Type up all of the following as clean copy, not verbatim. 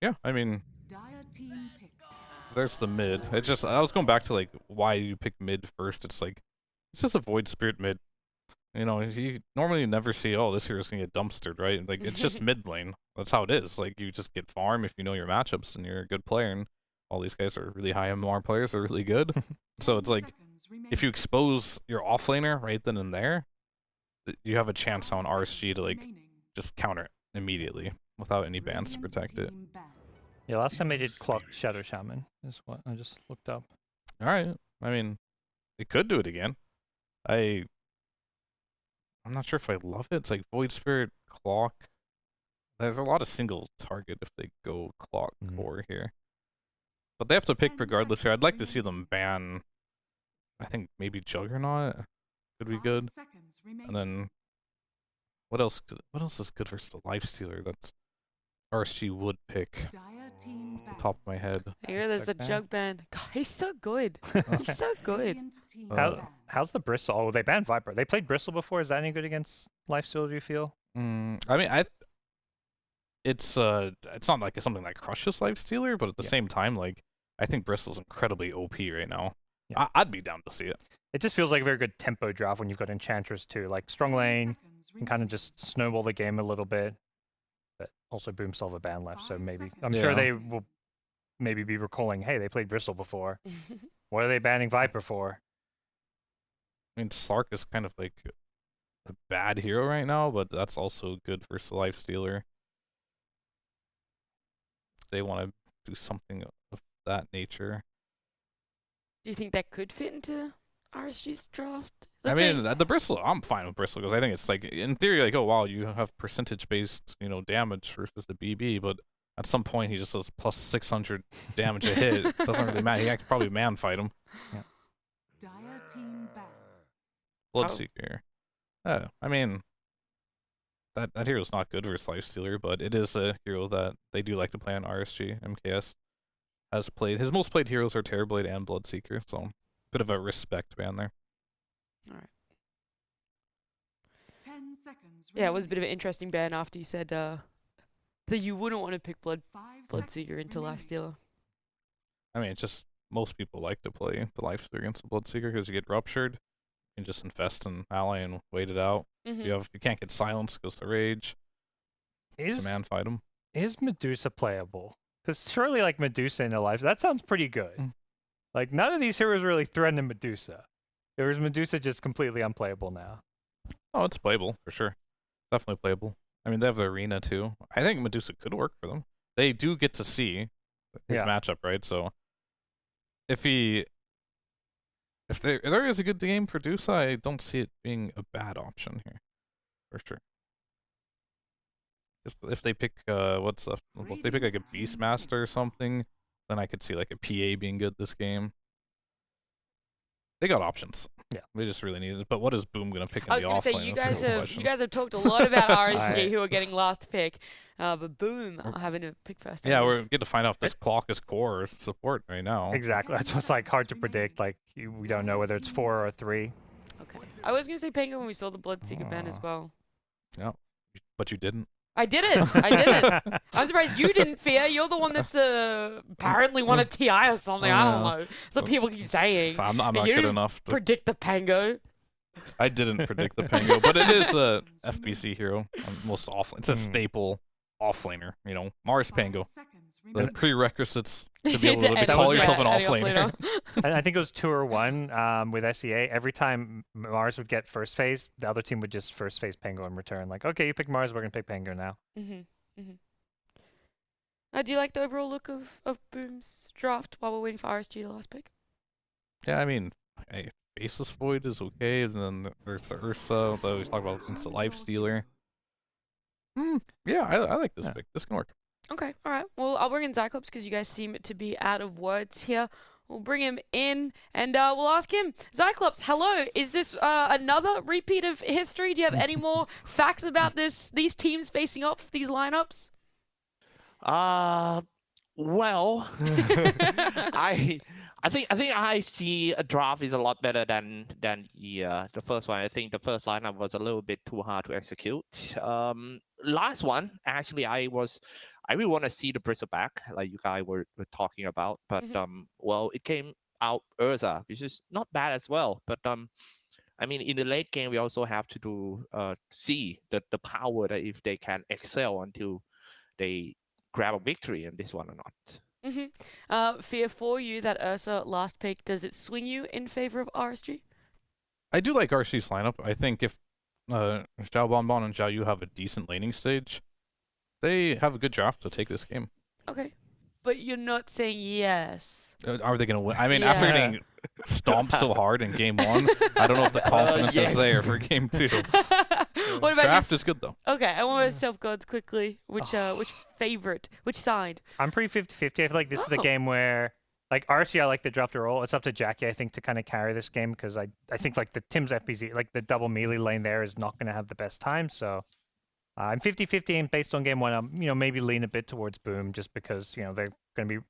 Yeah, I mean, there's the mid. It's just, I was going back to like why you pick mid first. It's like, it's just a Void Spirit mid. You know, you normally never see, oh, this hero's gonna get dumpstered, right? Like, it's just mid lane. That's how it is. Like, you just get farm if you know your matchups and you're a good player, and all these guys are really high MMR players, they're really good. So it's like, if you expose your offlaner right then and there, you have a chance on RSG to like just counter it immediately without any bans to protect it. Yeah, last time they did clock Shadow Shaman is what I just looked up. Alright. I mean, they could do it again. I'm not sure if I love it. It's like Void Spirit, Clock. There's a lot of single target if they go Clock core here. But they have to pick regardless here. I'd like to see them ban, I think maybe Juggernaut could be good. And then what else is good versus the Lifestealer that's RSG would pick off the top of my head. Here, there's a Jug ban. God, he's so good. He's so good. How's the Bristle? Oh, they banned Viper. They played Bristle before. Is that any good against Lifesteal, do you feel? I mean, it's not like something that crushes Lifestealer, but at the same time, like, I think Bristle's incredibly OP right now. Yeah. I'd be down to see it. It just feels like a very good tempo draft when you've got Enchantress too. Like, strong lane, and kind of just snowball the game a little bit. But also Boom still have a ban left, so maybe I'm sure they will maybe be recalling, hey, they played Bristle before. What are they banning Viper for? I mean, Slark is kind of like a bad hero right now, but that's also good versus the Lifestealer. They want to do something of that nature. Do you think that could fit into RSG's draft? I mean, the Bristle, I'm fine with Bristle because I think it's like, in theory, like, oh wow, you have percentage-based, damage versus the BB, but at some point he just does plus 600 damage a hit. It doesn't really matter. He could probably man fight him. Yeah. Bloodseeker. I mean, that hero's not good versus Lifestealer, but it is a hero that they do like to play on RSG. MKS has played. His most played heroes are Terrorblade and Bloodseeker, so bit of a respect ban there. All right. Yeah, it was a bit of an interesting ban after you said that you wouldn't want to pick Bloodseeker into Lifestealer. I mean, it's just most people like to play the Lifestealer against the Bloodseeker because you get ruptured. You can just infest an ally and wait it out. You can't get silenced, goes to rage. Is man fight him. Is Medusa playable? Because surely, like, Medusa in a life, that sounds pretty good. Like, none of these heroes really threaten Medusa. Or is Medusa just completely unplayable now? Oh, it's playable, for sure. Definitely playable. I mean, they have the arena, too. I think Medusa could work for them. They do get to see his matchup, right? So, if there is a good game for Medusa, I don't see it being a bad option here, for sure. If they pick, if they pick like a Beastmaster or something, then I could see like a PA being good this game. They got options. Yeah, they just really need it. But what is Boom gonna pick in the offlane? I was gonna say you guys have talked a lot about RSG who are getting last pick, but Boom are having to pick first. Yeah, we're getting to find out if this Clock is core or support right now. Exactly. That's what's like hard to predict. Like we don't know whether it's 4 or 3. Okay. I was gonna say Penguin when we saw the Bloodseeker ban as well. Yeah, but you didn't. I didn't. I'm surprised you didn't, Fear. You're the one that's apparently won a TI or something. I don't know. Some people keep saying. I'm not good enough to predict the Pango. I didn't predict the Pango, but it is a FBC hero. Most offlane. It's a staple offlaner. Mars Pango. The prerequisites to be able to call yourself an offlaner. I think it was 2 or 1 with SEA. Every time Mars would get first phase, the other team would just first phase Pango in return. Like, okay, you pick Mars, we're going to pick Pango now. Do you like the overall look of Boom's draft while we're waiting for RSG the last pick? Yeah, I mean, Faceless Void is okay, and then there's the Ursa that we talked about since the Lifestealer. Yeah, I like this pick. This can work. Okay, all right. Well, I'll bring in Xyclopz because you guys seem to be out of words here. We'll bring him in and we'll ask him. Xyclopz, hello. Is this another repeat of history? Do you have any more facts about these teams facing off, these lineups? Well, I think RSG draft is a lot better than the first one. I think the first lineup was a little bit too hard to execute. Last one, actually, I I really want to see the Bristleback, like you guys were talking about. But well, it came out Urza, which is not bad as well. But I mean, in the late game, we also have to do see the power that if they can excel until they grab a victory in this one or not. Fear for you that Ursa last pick, does it swing you in favor of RSG? I do like RSG's lineup. I think if Xiao Bonbon and Xiao Yu have a decent laning stage, they have a good draft to take this game. Okay. But you're not saying yes. Are they going to win? I mean, after getting stomped so hard in game 1, I don't know if the confidence is there for game 2. What about draft is good, though. Okay, I want myself GoDz quickly. Which favorite? Which side? I'm pretty 50-50. I feel like this is the game where, like, RSG, I like the draft role. It's up to Jackie, I think, to kind of carry this game because I think, like, the Tim's FPZ, like, the double melee lane there is not going to have the best time. So I'm 50-50, and based on game 1, I'm, maybe lean a bit towards Boom just because,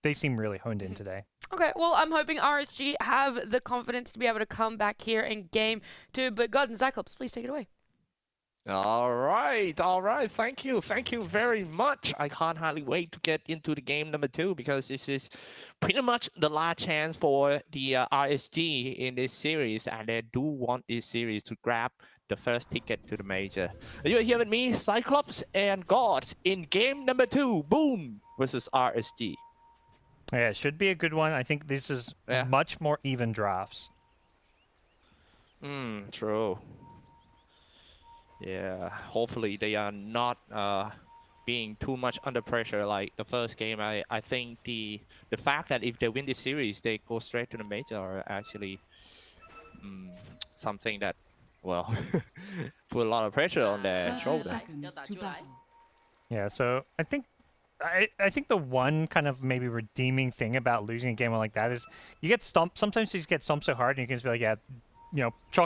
they seem really honed in today. Okay, well, I'm hoping RSG have the confidence to be able to come back here in game 2. But God and Xyclopz, please take it away. All right. Thank you very much. I can't hardly wait to get into the game number 2 because this is pretty much the last chance for the RSG in this series, and they do want this series to grab the first ticket to the major. You're here with me, Xyclopz and GoDz, in game number 2, Boom versus RSG. Yeah, it should be a good one. I think this is much more even drafts. True. Yeah, hopefully they are not being too much under pressure like the first game. I think the fact that if they win this series, they go straight to the major are actually something that, well, put a lot of pressure on their shoulder. Yeah, so I think the one kind of maybe redeeming thing about losing a game like that is you get stomped. Sometimes you just get stomped so hard and you can just be like, yeah,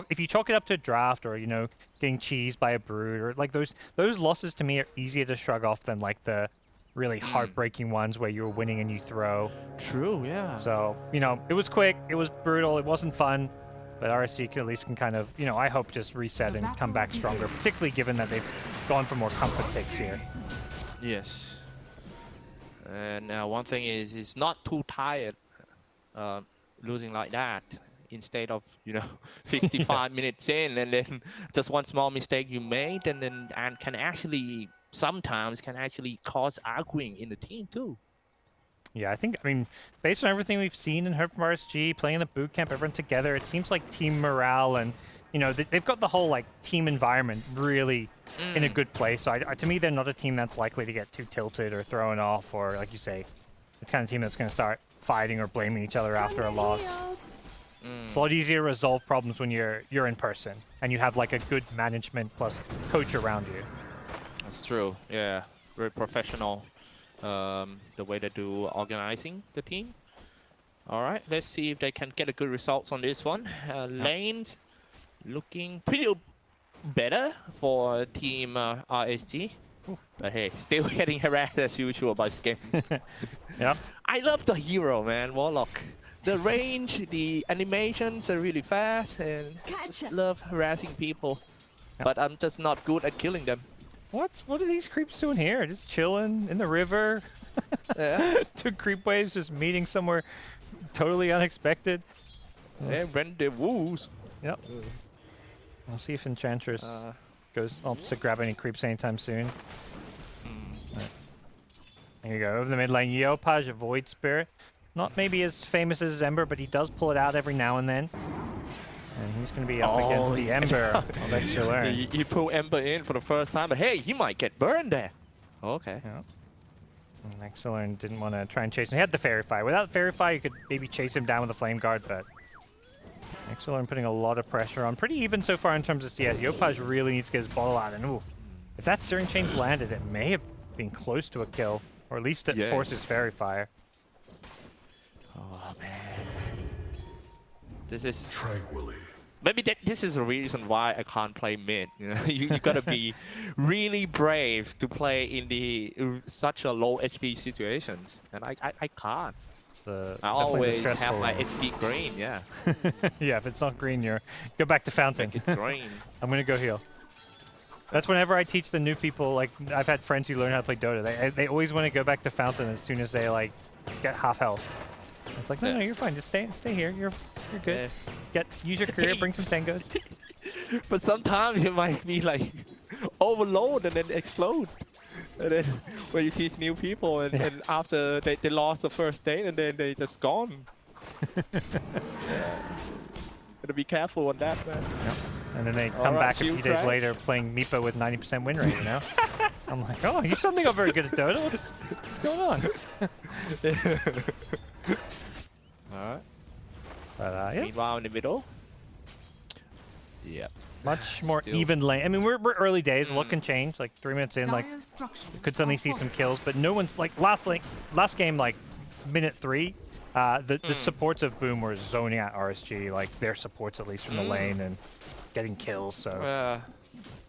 if you chalk it up to a draft or, getting cheesed by a brood or like those losses to me are easier to shrug off than like the really heartbreaking ones where you're winning and you throw. True, yeah. So, it was quick, it was brutal, it wasn't fun, but RSG at least can kind of, I hope just reset and come back stronger, particularly given that they've gone for more comfort picks here. Yes. And one thing is, it's not too tired losing like that. Instead of 55 minutes in, and then just one small mistake you made, and sometimes can actually cause arguing in the team too. Yeah, I mean, based on everything we've seen and heard from RSG, playing in the boot camp, everyone together, it seems like team morale and they've got the whole like team environment really in a good place. So to me, they're not a team that's likely to get too tilted or thrown off, or like you say, the kind of team that's going to start fighting or blaming each other after a loss. It's a lot easier to resolve problems when you're in person and you have like a good management plus coach around you. That's true. Yeah, very professional. The way they do organizing the team. All right, let's see if they can get a good results on this one. Lanes looking pretty better for team RSG. But hey, still getting harassed as usual by Skim. Yeah. I love the hero, man, Warlock. The range, the animations are really fast, and I just love harassing people. Yeah. But I'm just not good at killing them. What are these creeps doing here? Just chilling in the river? Yeah. 2 creep waves just meeting somewhere totally unexpected. Yeah, rendezvous. Yep. We'll see if Enchantress goes to grab any creeps anytime soon. Right. There you go. Over the mid lane, Yopaj, a Void Spirit. Not maybe as famous as Ember, but he does pull it out every now and then. And he's going to be up against the Ember of Xyclopz. He pulled Ember in for the first time, but hey, he might get burned there. Okay. Yeah. Xyclopz didn't want to try and chase him. He had the Fairy Fire. Without Fairy Fire, you could maybe chase him down with a Flame Guard, but Xyclopz putting a lot of pressure on. Pretty even so far in terms of CS. Yopaj really needs to get his bottle out. And if that Searing Chains landed, it may have been close to a kill, or at least it forces Fairy Fire. Oh man, this is maybe this is the reason why I can't play mid. You gotta be really brave to play in such a low HP situations, and I can't. I always have my HP green. Yeah. Yeah, if it's not green, go back to Fountain. Make it green. I'm gonna go heal. That's whenever I teach the new people, like, I've had friends who learn how to play Dota. They always want to go back to Fountain as soon as they, like, get half health. It's like, no, you're fine. Just stay here. You're good. Use your career, bring some tangos. But sometimes you might be, like, overload and then explode. And then when you teach new people and after they lost the first day and then they just gone. Gotta be careful on that, man. Yep. And then they come back a few days later playing Meepo with 90% win rate, you know? I'm like, oh, you suddenly got very good at Dota. What's going on? Alright. But, yeah. Meanwhile, in the middle. Yep. Much more even lane. I mean, we're early days. A lot can change. Like 3 minutes in, like, could suddenly see some kills. But no one's like last game, like minute 3. The supports of Boom were zoning out RSG, like their supports at least from the lane and getting kills. So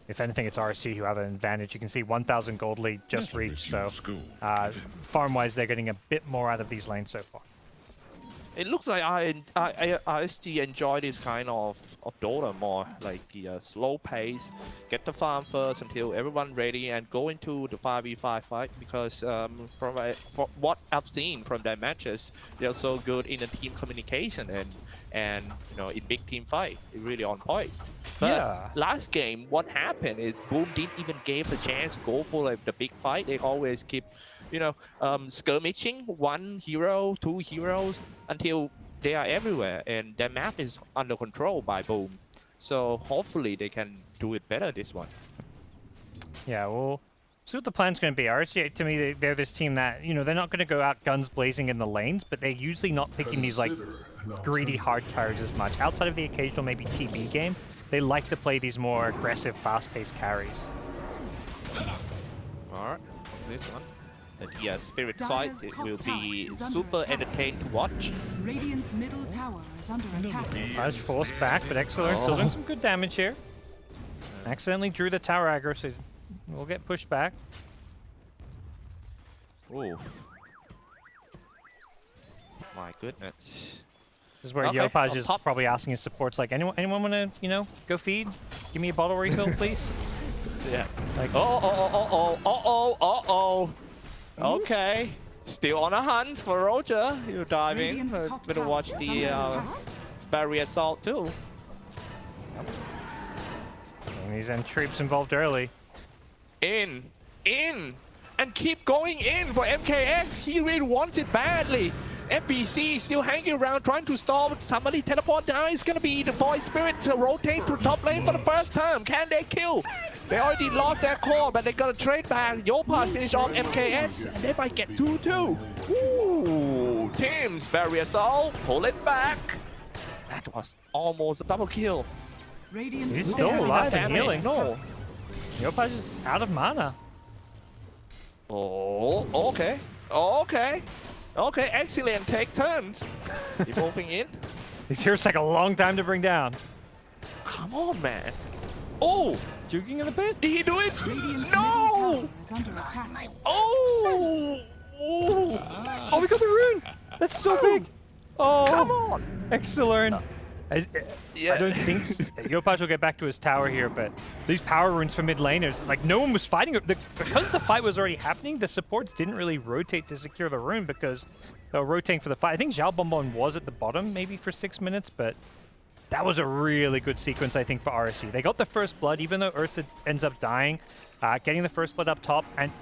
if anything, it's RSG who have an advantage. You can see 1,000 gold lead just reached. So farm-wise, they're getting a bit more out of these lanes so far. It looks like RSG enjoy this kind of Dota more, like the slow pace, get the farm first until everyone ready and go into the 5v5 fight because from what I've seen from their matches, they're so good in the team communication and you know, in big team fight, it's really on point. But last game, what happened is Boom didn't even give a chance to go for like the big fight. They always keep, you know, skirmishing 1 hero, 2 heroes until they are everywhere, and their map is under control by Boom. So hopefully they can do it better this one. Yeah, we'll see what the plan's going to be. RSG, to me, they're this team that, you know, they're not going to go out guns blazing in the lanes, but they're usually not picking these, like, greedy hard carries as much. Outside of the occasional maybe TB game, they like to play these more aggressive, fast-paced carries. Alright, this one. The spirit fight, it will be super entertaining to watch. Radiant's middle tower is under attack. Nice force back, but Xyclopz still doing some good damage here. Accidentally drew the tower aggro, so we'll get pushed back. Oh. My goodness. This is where Yopaj is probably asking his supports, like, anyone want to, you know, go feed? Give me a bottle refill, please? Yeah. Like, Okay, still on a hunt for Roger. You dive in. Better watch the barrier assault too. And these troops involved early. In, and keep going in for MKX. He really wants it badly. FBC still hanging around trying to stall. Somebody teleport down. It's gonna be the Void Spirit to rotate to top lane for the first time. Can they kill? They already lost their core, but they gotta trade back. Yopaj finish off MKS, and they might get 2-2. Ooh, Tim's barrier assault. Pull it back. That was almost a double kill. He's still alive and healing. No. Yopaj is out of mana. Oh, okay. Okay, excellent. Take turns. Keep moving in. These heroes take a long time to bring down. Come on, man. Oh! Juking in the pit? Did he do it? No! Oh! Oh, we got the rune! That's so big! Oh! Come on! Excellent. I don't think Yopaj will get back to his tower here, but these power runes for mid laners, like no one was fighting. Because the fight was already happening, the supports didn't really rotate to secure the rune because they were rotating for the fight. I think Zhao Bonbon was at the bottom maybe for 6 minutes, but that was a really good sequence, I think, for RSG. They got the first blood, even though Ursa ends up dying, getting the first blood up top, and,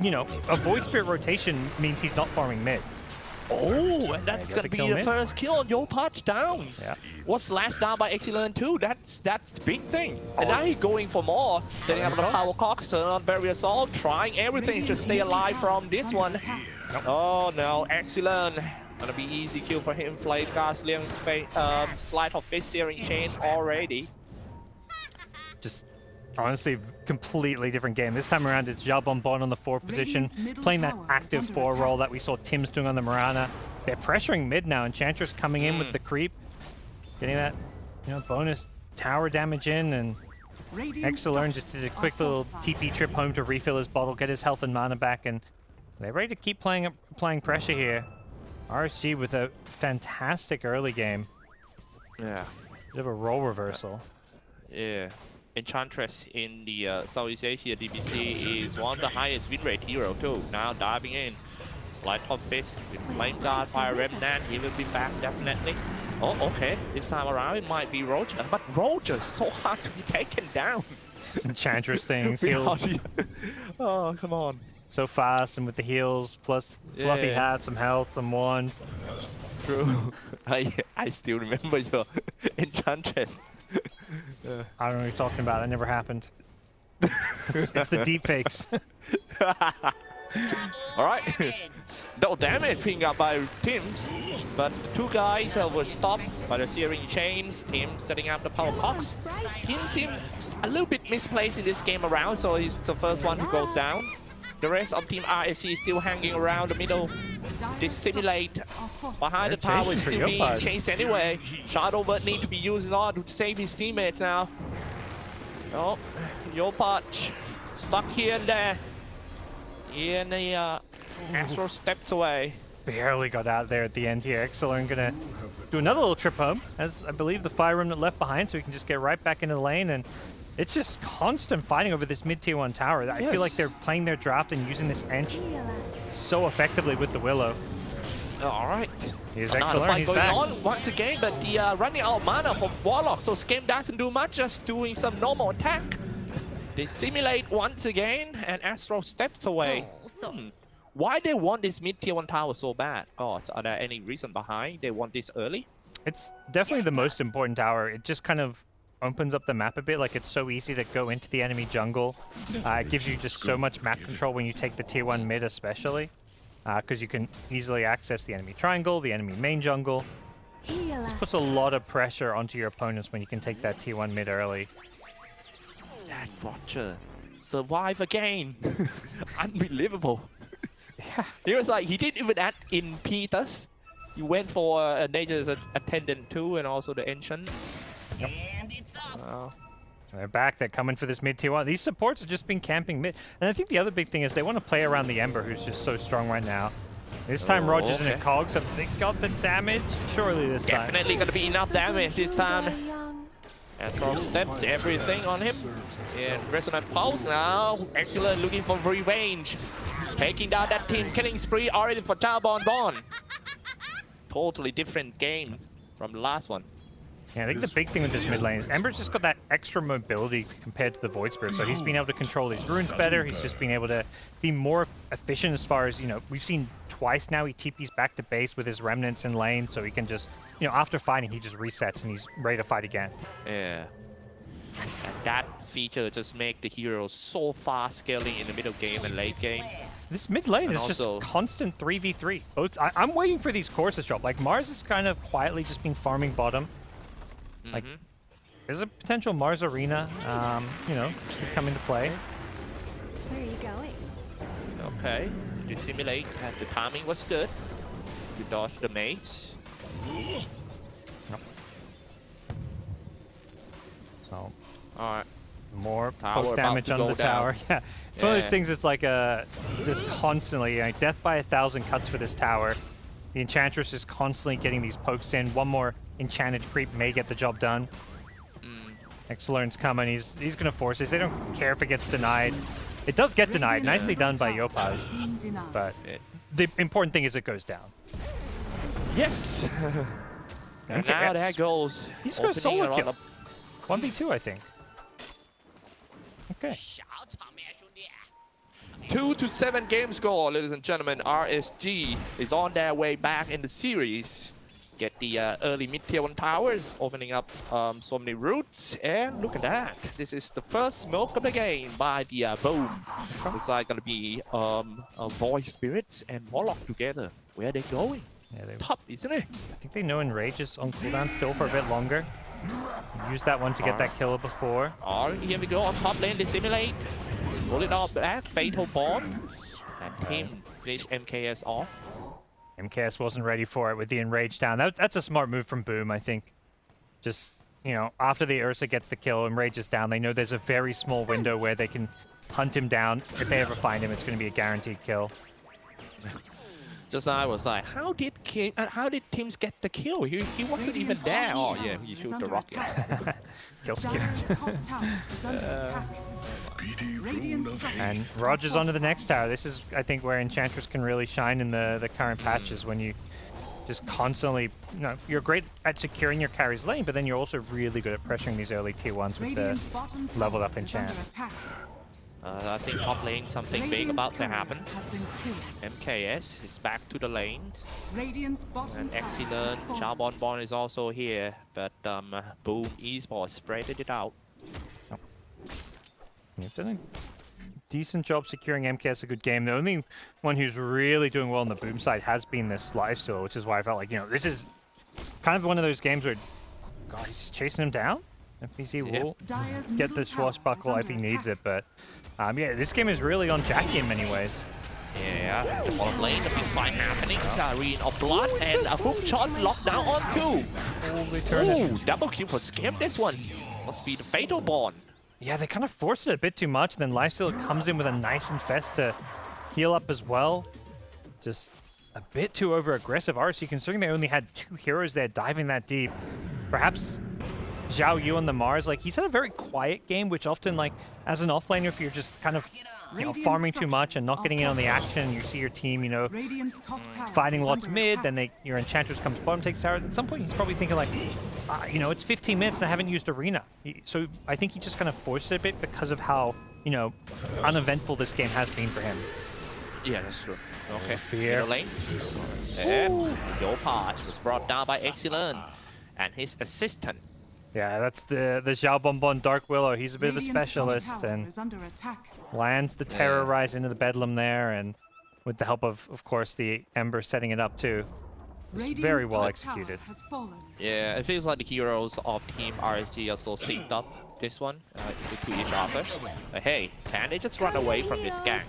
you know, a Void Spirit rotation means he's not farming mid. Oh, and that's gonna be the first kill on Yopaj down. Yeah. Was slashed down by Excellent too. That's the big thing. And now he's going for more. Setting up the power cox, turn on barrier assault, trying everything to stay alive from this one. Oh no, Excellent. Gonna be easy kill for him. Flame Gaslian, slide of face searing chain already. Just honestly, completely different game. This time around, it's Zhao Bonbon on the 4 position, playing that active 4 role that we saw Tim's doing on the Mirana. They're pressuring mid now, Enchantress coming in with the creep, getting that, you know, bonus tower damage in, and Xyclopz just did a quick little TP trip home to refill his bottle, get his health and mana back, and they're ready to keep applying pressure here. RSG with a fantastic early game. Yeah. Bit of a role reversal. Yeah. Enchantress in the Southeast Asia DPC is one of the highest win rate hero too. Now diving in. Slide top fist with Flame Guard, Fire Remnant. He will be back definitely. Oh, okay. This time around it might be Roger. But Roger's so hard to be taken down. Enchantress things, heal Oh, come on. so fast, and with the heals, plus fluffy hat, some health, some wand. True. I still remember your Enchantress. I don't know what you're talking about. That never happened. It's the deep fakes. Alright. No damage being up by Teams, but two guys were stopped by the searing chains. Team setting up the power box. Team seems a little bit misplaced in this game around, so he's the first one who goes down. The rest of Team RSG is still hanging around the middle. Dissimulate behind the tower is still being chased anyway. Shadow Bird need to be used in order to save his teammates now. Oh, Yopach stuck here and there. And the Astro steps away. Barely got out there at the end here. Xyclopz gonna do another little trip home, as I believe the Fire Remnant left behind, so he can just get right back into the lane. And it's just constant fighting over this mid-tier 1 tower. I feel like they're playing their draft and using this Ench so effectively with the Willow. All right. Here's Another Xyclopz, fight he's going back. on once again, but the running out of mana from Warlock, so Scam doesn't do much, just doing some normal attack. They simulate once again, and Astro steps away. Why they want this mid-tier 1 tower so bad? God, are there any reason behind they want this early? It's definitely the most important tower. It just kind of opens up the map a bit. Like, it's so easy to go into the enemy jungle. It gives you just so much map control when you take the tier 1 mid especially. Because you can easily access the enemy triangle, the enemy main jungle. This puts a lot of pressure onto your opponents when you can take that tier 1 mid early. That Roger survive again. Unbelievable. Yeah. He was like, he didn't even add in Peters. He went for a Nature's Attendant too, and also the Ancient. Yep. They're back. They're coming for this mid-tier 1. These supports have just been camping mid. And I think the other big thing is they want to play around the Ember, who's just so strong right now. This time Roger's in a cog, so they got the damage. Surely this time. Definitely going to be enough damage this time. Astro steps everything on him. And Resonant Pulse now. Excellent, looking for revenge. Taking down that team, killing spree already for Bon. Totally different game from the last one. Yeah, I think the big thing with this mid lane is Ember's just got that extra mobility compared to the Void Spirit, so he's been able to control his runes better. He's just been able to be more efficient as far as, you know, we've seen twice now he TPs back to base with his remnants in lane, so he can just, you know, after fighting, he just resets and he's ready to fight again. Yeah. And that feature just make the heroes so fast scaling in the middle game and late game. This mid lane And is just also- constant 3v3. I'm waiting for these courses drop. Like, Mars is kind of quietly just been farming bottom. Like, there's a potential Mars Arena, you know, could come into play. Where are you going? Okay. You simulate, and the timing was good. You dodge the mates. So, Alright. more Tower poke about damage to on go the tower. down. Yeah, it's one of those Yeah. things. It's like just constantly, like, death by 1,000 cuts for this tower. The Enchantress is constantly getting these pokes in. One more enchanted creep may get the job done. Xyclopz coming. He's gonna force this. They don't care if it gets denied. It does get denied. Nicely done by Yopaz. But the important thing is it goes down. Yes! And Okay, now yes. there goes. He's gonna opening solo a kill. lot 1v2, I think. Okay. 2 to 7 game score, ladies and gentlemen. RSG is on their way back in the series. Get the early mid-tier 1 towers, opening up so many routes. And look at that. This is the first smoke of the game by the Boom. Looks like gonna be Void Spirits and Warlock together. Where are they going? Yeah, they, Top, isn't it? I think they know Enrage is on cooldown still for a bit longer. Use that one to get that killer before. Alright, here we go on top lane, they simulate. Pull it off back, Fatal Bond. And team finish MKS off. MKS wasn't ready for it with the Enrage down. That's a smart move from Boom, I think. Just, you know, after the Ursa gets the kill, Enrage is down. They know there's a very small window where they can hunt him down. If they ever find him, it's going to be a guaranteed kill. Just I was like, how did teams get the kill? He wasn't even there. Oh yeah, he shoot the rocket. Kill skill. Dire's top tower is under attack. Radiant And structures Roger's onto the next tower. This is, I think, where Enchantress can really shine in the current patches when you just constantly, you're great at securing your carry's lane, but then you're also really good at pressuring these early tier 1s with Radiant's the bottom tower leveled up is enchant. under attack. I think top lane something big Radiant's about to courier happen. has been killed. MKS is back to the lane. Radiant's bottom And tower has excellent. fallen. Charbonbon is also here, but Boom Esports spreaded it out. You've done a decent job securing MKS a good game. The only one who's really doing well on the Boom side has been this Lifestealer, which is why I felt like, this is kind of one of those games where, God, he's chasing him down. FPC will Dire's get middle the tower is swashbuckle if he under needs it, attack. but yeah, this game is really on Jackie in many ways. Yeah, the bottom lane, the big fight happening. Zareen of blood and a hook shot locked down on two. Ooh, double kill for Scam this one. Must be the fatal bond. Yeah, they kind of forced it a bit too much, and then Lifestealer comes in with a nice infest to heal up as well. Just a bit too over-aggressive. RSG, considering they only had 2 heroes there diving that deep. Perhaps Zhao Yu on the Mars, he's had a very quiet game, which often, as an offlaner, if you're just kind of, farming too much and not getting in on the action, you see your team, Radiant's top tower fighting is lots under mid, attack. then your Enchantress comes bottom, takes tower. At some point, he's probably thinking it's 15 minutes and I haven't used Arena. So I think he just kind of forced it a bit because of how, uneventful this game has been for him. Yeah, that's true. Okay, Fear. middle lane. And your part was brought down by Excellent and his assistant. Yeah, that's the Zhao Bonbon Dark Willow. He's a bit of a Radiant's top specialist tower and is under attack. lands the Terrorize into the Bedlam there, and with the help of course, the Ember setting it up too. It's Radiant's very well top executed. tower has fallen. Yeah, it feels like the heroes of Team RSG are so synced up this one to each other. But hey, can they just run away from this gang?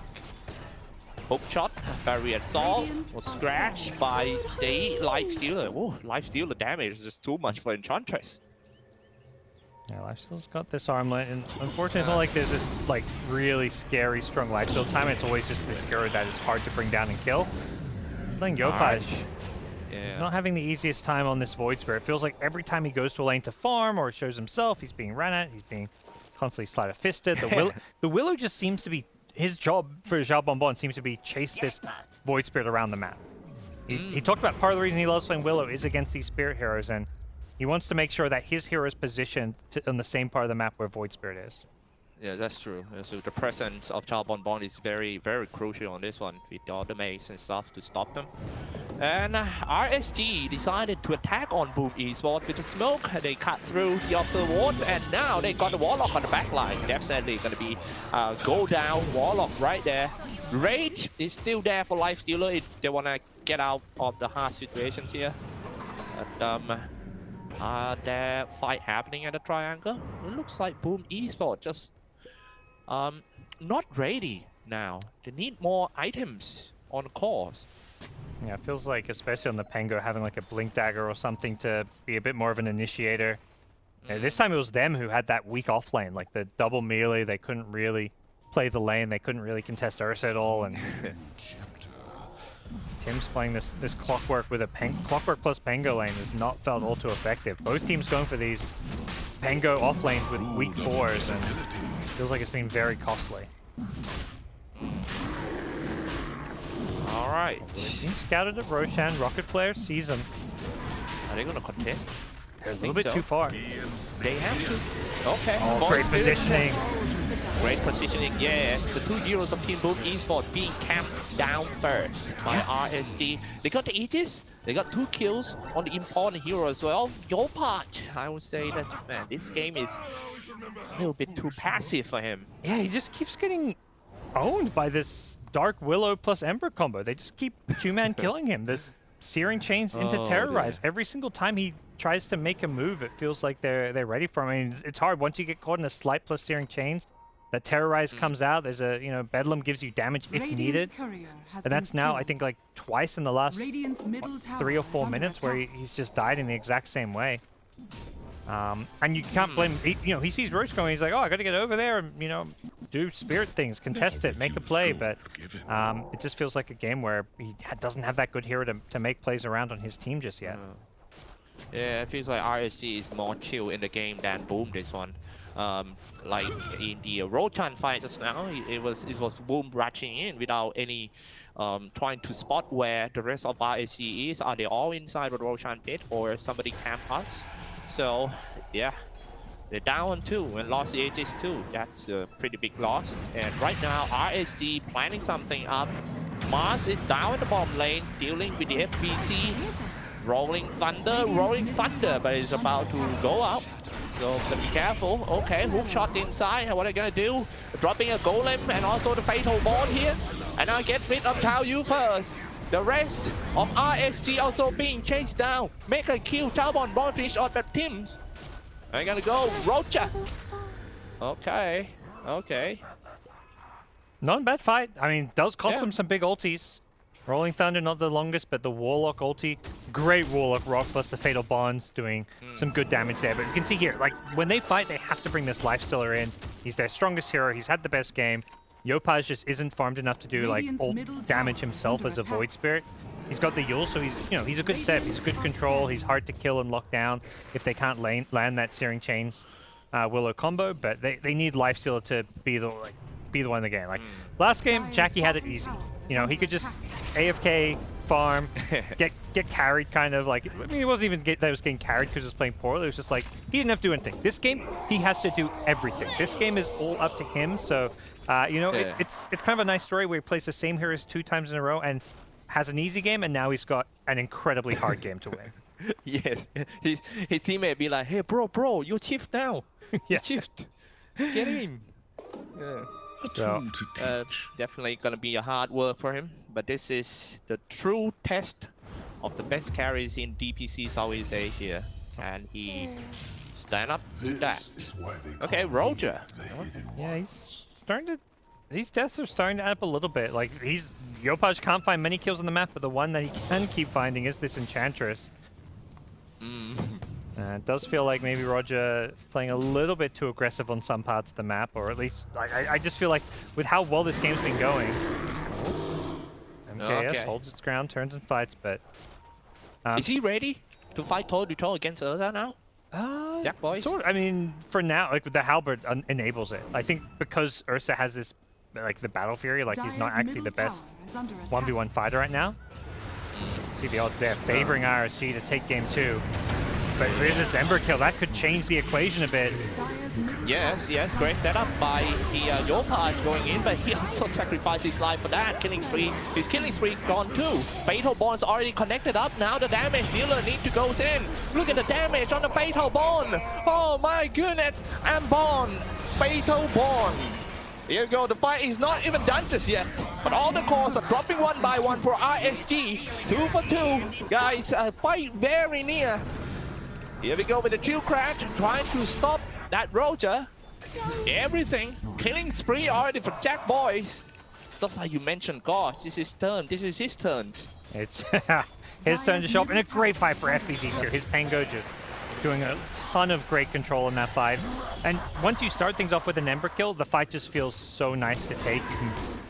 Hook shot, barrier assault was scratched by the Lifestealer. Oh, Lifestealer damage is just too much for Enchantress. Yeah, Lifesteal's got this armlet, and unfortunately it's not like there's this really scary strong Lifesteal time. It's always just this hero that is hard to bring down and kill. Playing Yopaj, he's not having the easiest time on this Void Spirit. It feels like every time he goes to a lane to farm or shows himself, he's being ran at, he's being constantly sleight-of-fisted. The Willow just seems to be, his job for Zhao Bonbon seems to be chase this Void Spirit around the map. He talked about part of the reason he loves playing Willow is against these Spirit heroes, and he wants to make sure that his hero is positioned on the same part of the map where Void Spirit is. Yeah, that's true. So the presence of Charbonbon is very, very crucial on this one with all the mace and stuff to stop them. And RSG decided to attack on Boom Esports with the smoke. They cut through the observer wards, and now they got the Warlock on the back line. Definitely going to be go down Warlock right there. Rage is still there for Lifestealer if they want to get out of the hard situations here. But there fight happening at the triangle? It looks like Boom Esports just not ready now. They need more items on the course. Yeah, it feels like, especially on the Pengo, having like a Blink Dagger or something to be a bit more of an initiator. Yeah, this time it was them who had that weak off lane, like the double melee. They couldn't really play the lane. They couldn't really contest Ursa at all. And Tim's playing this Clockwork with a Clockwork plus Pengo lane has not felt all too effective. Both teams going for these Pengo off lanes with weak fours, and feels like it's been very costly. All right. Being scouted at Roshan, Rocket Flare sees him. Are they going to contest? They're a little bit too far. They have to. Okay. Oh, great positioning. Great positioning, yes. The 2 heroes of Team Boom Esports being camped down first by RSG. They got the Aegis. They got 2 kills on the important hero as well. Your part, I would say that, man, this game is a little bit too passive for him. Yeah, he just keeps getting owned by this Dark Willow plus Ember combo. They just keep 2-man killing him. This Searing Chains into Terrorize. Every single time he tries to make a move, it feels like they're ready for him. I mean, it's hard once you get caught in a Slight plus Searing Chains. That Terrorize comes out. There's a, Bedlam gives you damage if needed. And that's now, I think, like twice in the last 3 or 4 minutes where he's just died in the exact same way. And you can't blame him. He sees Roach going, he's like, oh, I got to get over there and, do spirit things, contest it, make a play. But it just feels like a game where he doesn't have that good hero to make plays around on his team just yet. Yeah, it feels like RSG is more chill in the game than Boom this one. Like in the Rochan fight just now, it was Boom rushing in without any trying to spot where the rest of RSG is. Are they all inside the Rochan pit or somebody camp us? So yeah, they're down on 2 and lost the Aegis too. That's a pretty big loss. And right now RSG planning something up. Mars is down in the bottom lane, dealing with the FBC. Rolling Thunder, but it's about to go out. So to be careful. Okay, hook shot inside. What are they gonna do? Dropping a golem and also the fatal bond here. And now get rid of Tao Yu first. The rest of RSG also being chased down. Make a kill. Tao Bond finish on the teams. They're gonna go Rocha. Okay. Not a bad fight. I mean, does cost them some big ultis. Rolling Thunder, not the longest, but the Warlock ulti. Great Warlock rock plus the Fatal Bonds doing some good damage there. But you can see here, like, when they fight, they have to bring this Lifestealer in. He's their strongest hero. He's had the best game. Yopaj just isn't farmed enough to do, like, all damage himself as a Void Spirit. He's got the Yule, so he's, he's a good set. He's good control. He's hard to kill and lock down if they can't land that Searing Chains Willow combo. But they need Lifestealer to be the one in the game. Like, last game, Jackie had it easy. He could just AFK, farm, get carried, kind of like. I mean, it wasn't even that he was getting carried because he was playing poorly. It was just like he didn't have to do anything. This game, he has to do everything. This game is all up to him. So, it's kind of a nice story where he plays the same heroes 2 times in a row and has an easy game, and now he's got an incredibly hard game to win. Yes, his teammate be like, hey, bro, you shift now. Yeah. Shift. Get in. Yeah. So, definitely gonna be a hard work for him, but this is the true test of the best carries in DPC Southeast Asia, and he stand up to that. Okay, Roger. Yeah, these deaths are starting to add up a little bit. Like, Yopaj can't find many kills on the map, but the one that he can keep finding is this Enchantress. It does feel like maybe Roger playing a little bit too aggressive on some parts of the map, or at least I just feel like with how well this game's been going, MKS holds its ground, turns and fights, but is he ready to fight toe-to-toe against Ursa now? Jack boys? Sort of, I mean, for now, like, the Halberd enables it. I think because Ursa has this, like, the Battle Fury, like, he's not actually the best 1v1 fighter right now. See the odds there, favoring RSG to take game 2. But there's this Ember kill. That could change the equation a bit. Yes, great setup by the Yopaj going in, but he also sacrificed his life for that. His killing spree gone too. Fatal Bond's already connected up. Now the damage dealer need to go in. Look at the damage on the Fatal Bond. Oh my goodness. And Bond. Fatal Bond. Here we go. The fight is not even done just yet. But all the cores are dropping one by one for RSG. 2 for 2. Guys, fight very near. Here we go with the chill crash, trying to stop that Roger. Everything. Killing spree already for Jack boys. Just like you mentioned, God, this is his turn. This is his turn. It's his turn to show up in a great fight for FBZ tier. His Pango just doing a ton of great control in that fight. And once you start things off with an Ember kill, the fight just feels so nice to take. You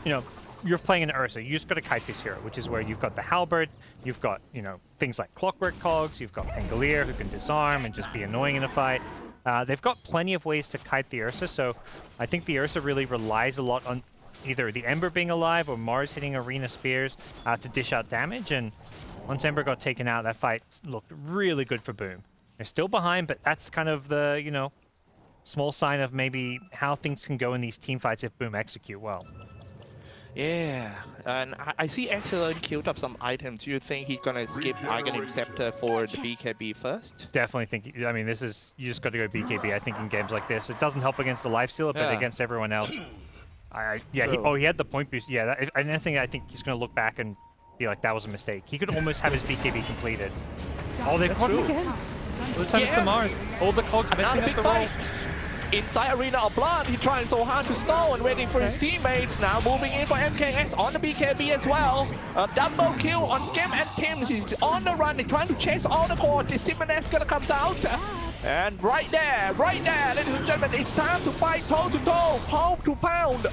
can, you're playing an Ursa. You just got to kite this hero, which is where you've got the Halberd, you've got, things like Clockwork Cogs, you've got Pangolier who can disarm and just be annoying in a fight. They've got plenty of ways to kite the Ursa, so I think the Ursa really relies a lot on either the Ember being alive or Mars hitting Arena Spears to dish out damage, and once Ember got taken out, that fight looked really good for Boom. They're still behind, but that's kind of the, small sign of maybe how things can go in these team fights if Boom execute well. Yeah, and I see Excellent queued up some items. Do you think he's gonna skip Aghanim Scepter for the BKB first? Definitely think. I mean, you just got to go BKB. I think in games like this, it doesn't help against the Lifestealer, but against everyone else. He had the point boost. Yeah, and I think he's gonna look back and be like, that was a mistake. He could almost have his BKB completed. Oh, they've caught him again. This time it's the Mars. All the cogs messing up the roll. Inside Arena of Blood, he's trying so hard to stall and waiting for his teammates. Now moving in for MKS on the BKB as well. A double kill on Skim and Tims. He's on the run. He's trying to chase all the core. The Simonet's gonna come out. And right there, ladies and gentlemen, it's time to fight toe-to-toe, pound-to-pound.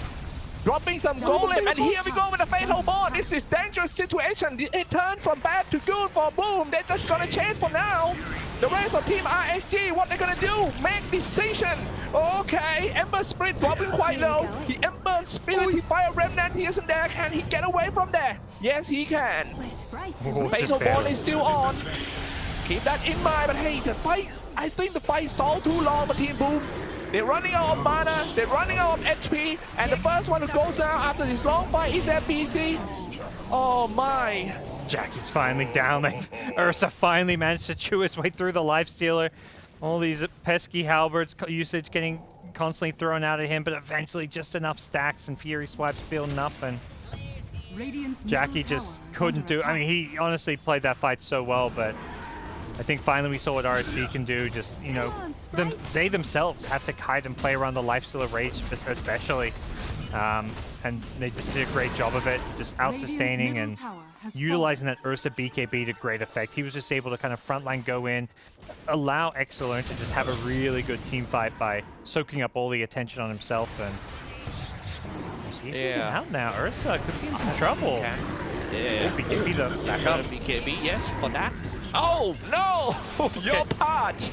Dropping some golem, and here we go with a fatal ball. This is dangerous situation. It turned from bad to good for Boom. They're just gonna change for now. The rest of Team RSG, what they're gonna do? Make decision. Okay, Ember Spirit dropping quite low. The Ember Spirit, the Fire Remnant, he isn't there. Can he get away from there? Yes, he can. My sprites Oh, Fatal ball is still on. Keep that in mind, but hey, the fight, I think the fight stalled too long for Team Boom. They're running out of mana, they're running out of HP, and the first one who goes down after this long fight is DPC. Oh my. Jackie's finally down. Ursa finally managed to chew his way through the Lifestealer. All these pesky halberds usage getting constantly thrown out at him, but eventually just enough stacks and Fury swipes building up, and Jackie just couldn't do. I mean, he honestly played that fight so well, but I think finally we saw what RSG can do. Just, you know, they themselves have to hide and play around the Lifestealer Rage especially. And they just did a great job of it, just out-sustaining and utilizing that Ursa BKB to great effect. He was just able to kind of frontline go in, allow Xyclopz to just have a really good team fight by soaking up all the attention on himself. And see if he can out now. Ursa could be in some trouble. Yeah. BKB the back up. BKB, yes, for that. Oh no! Your patch!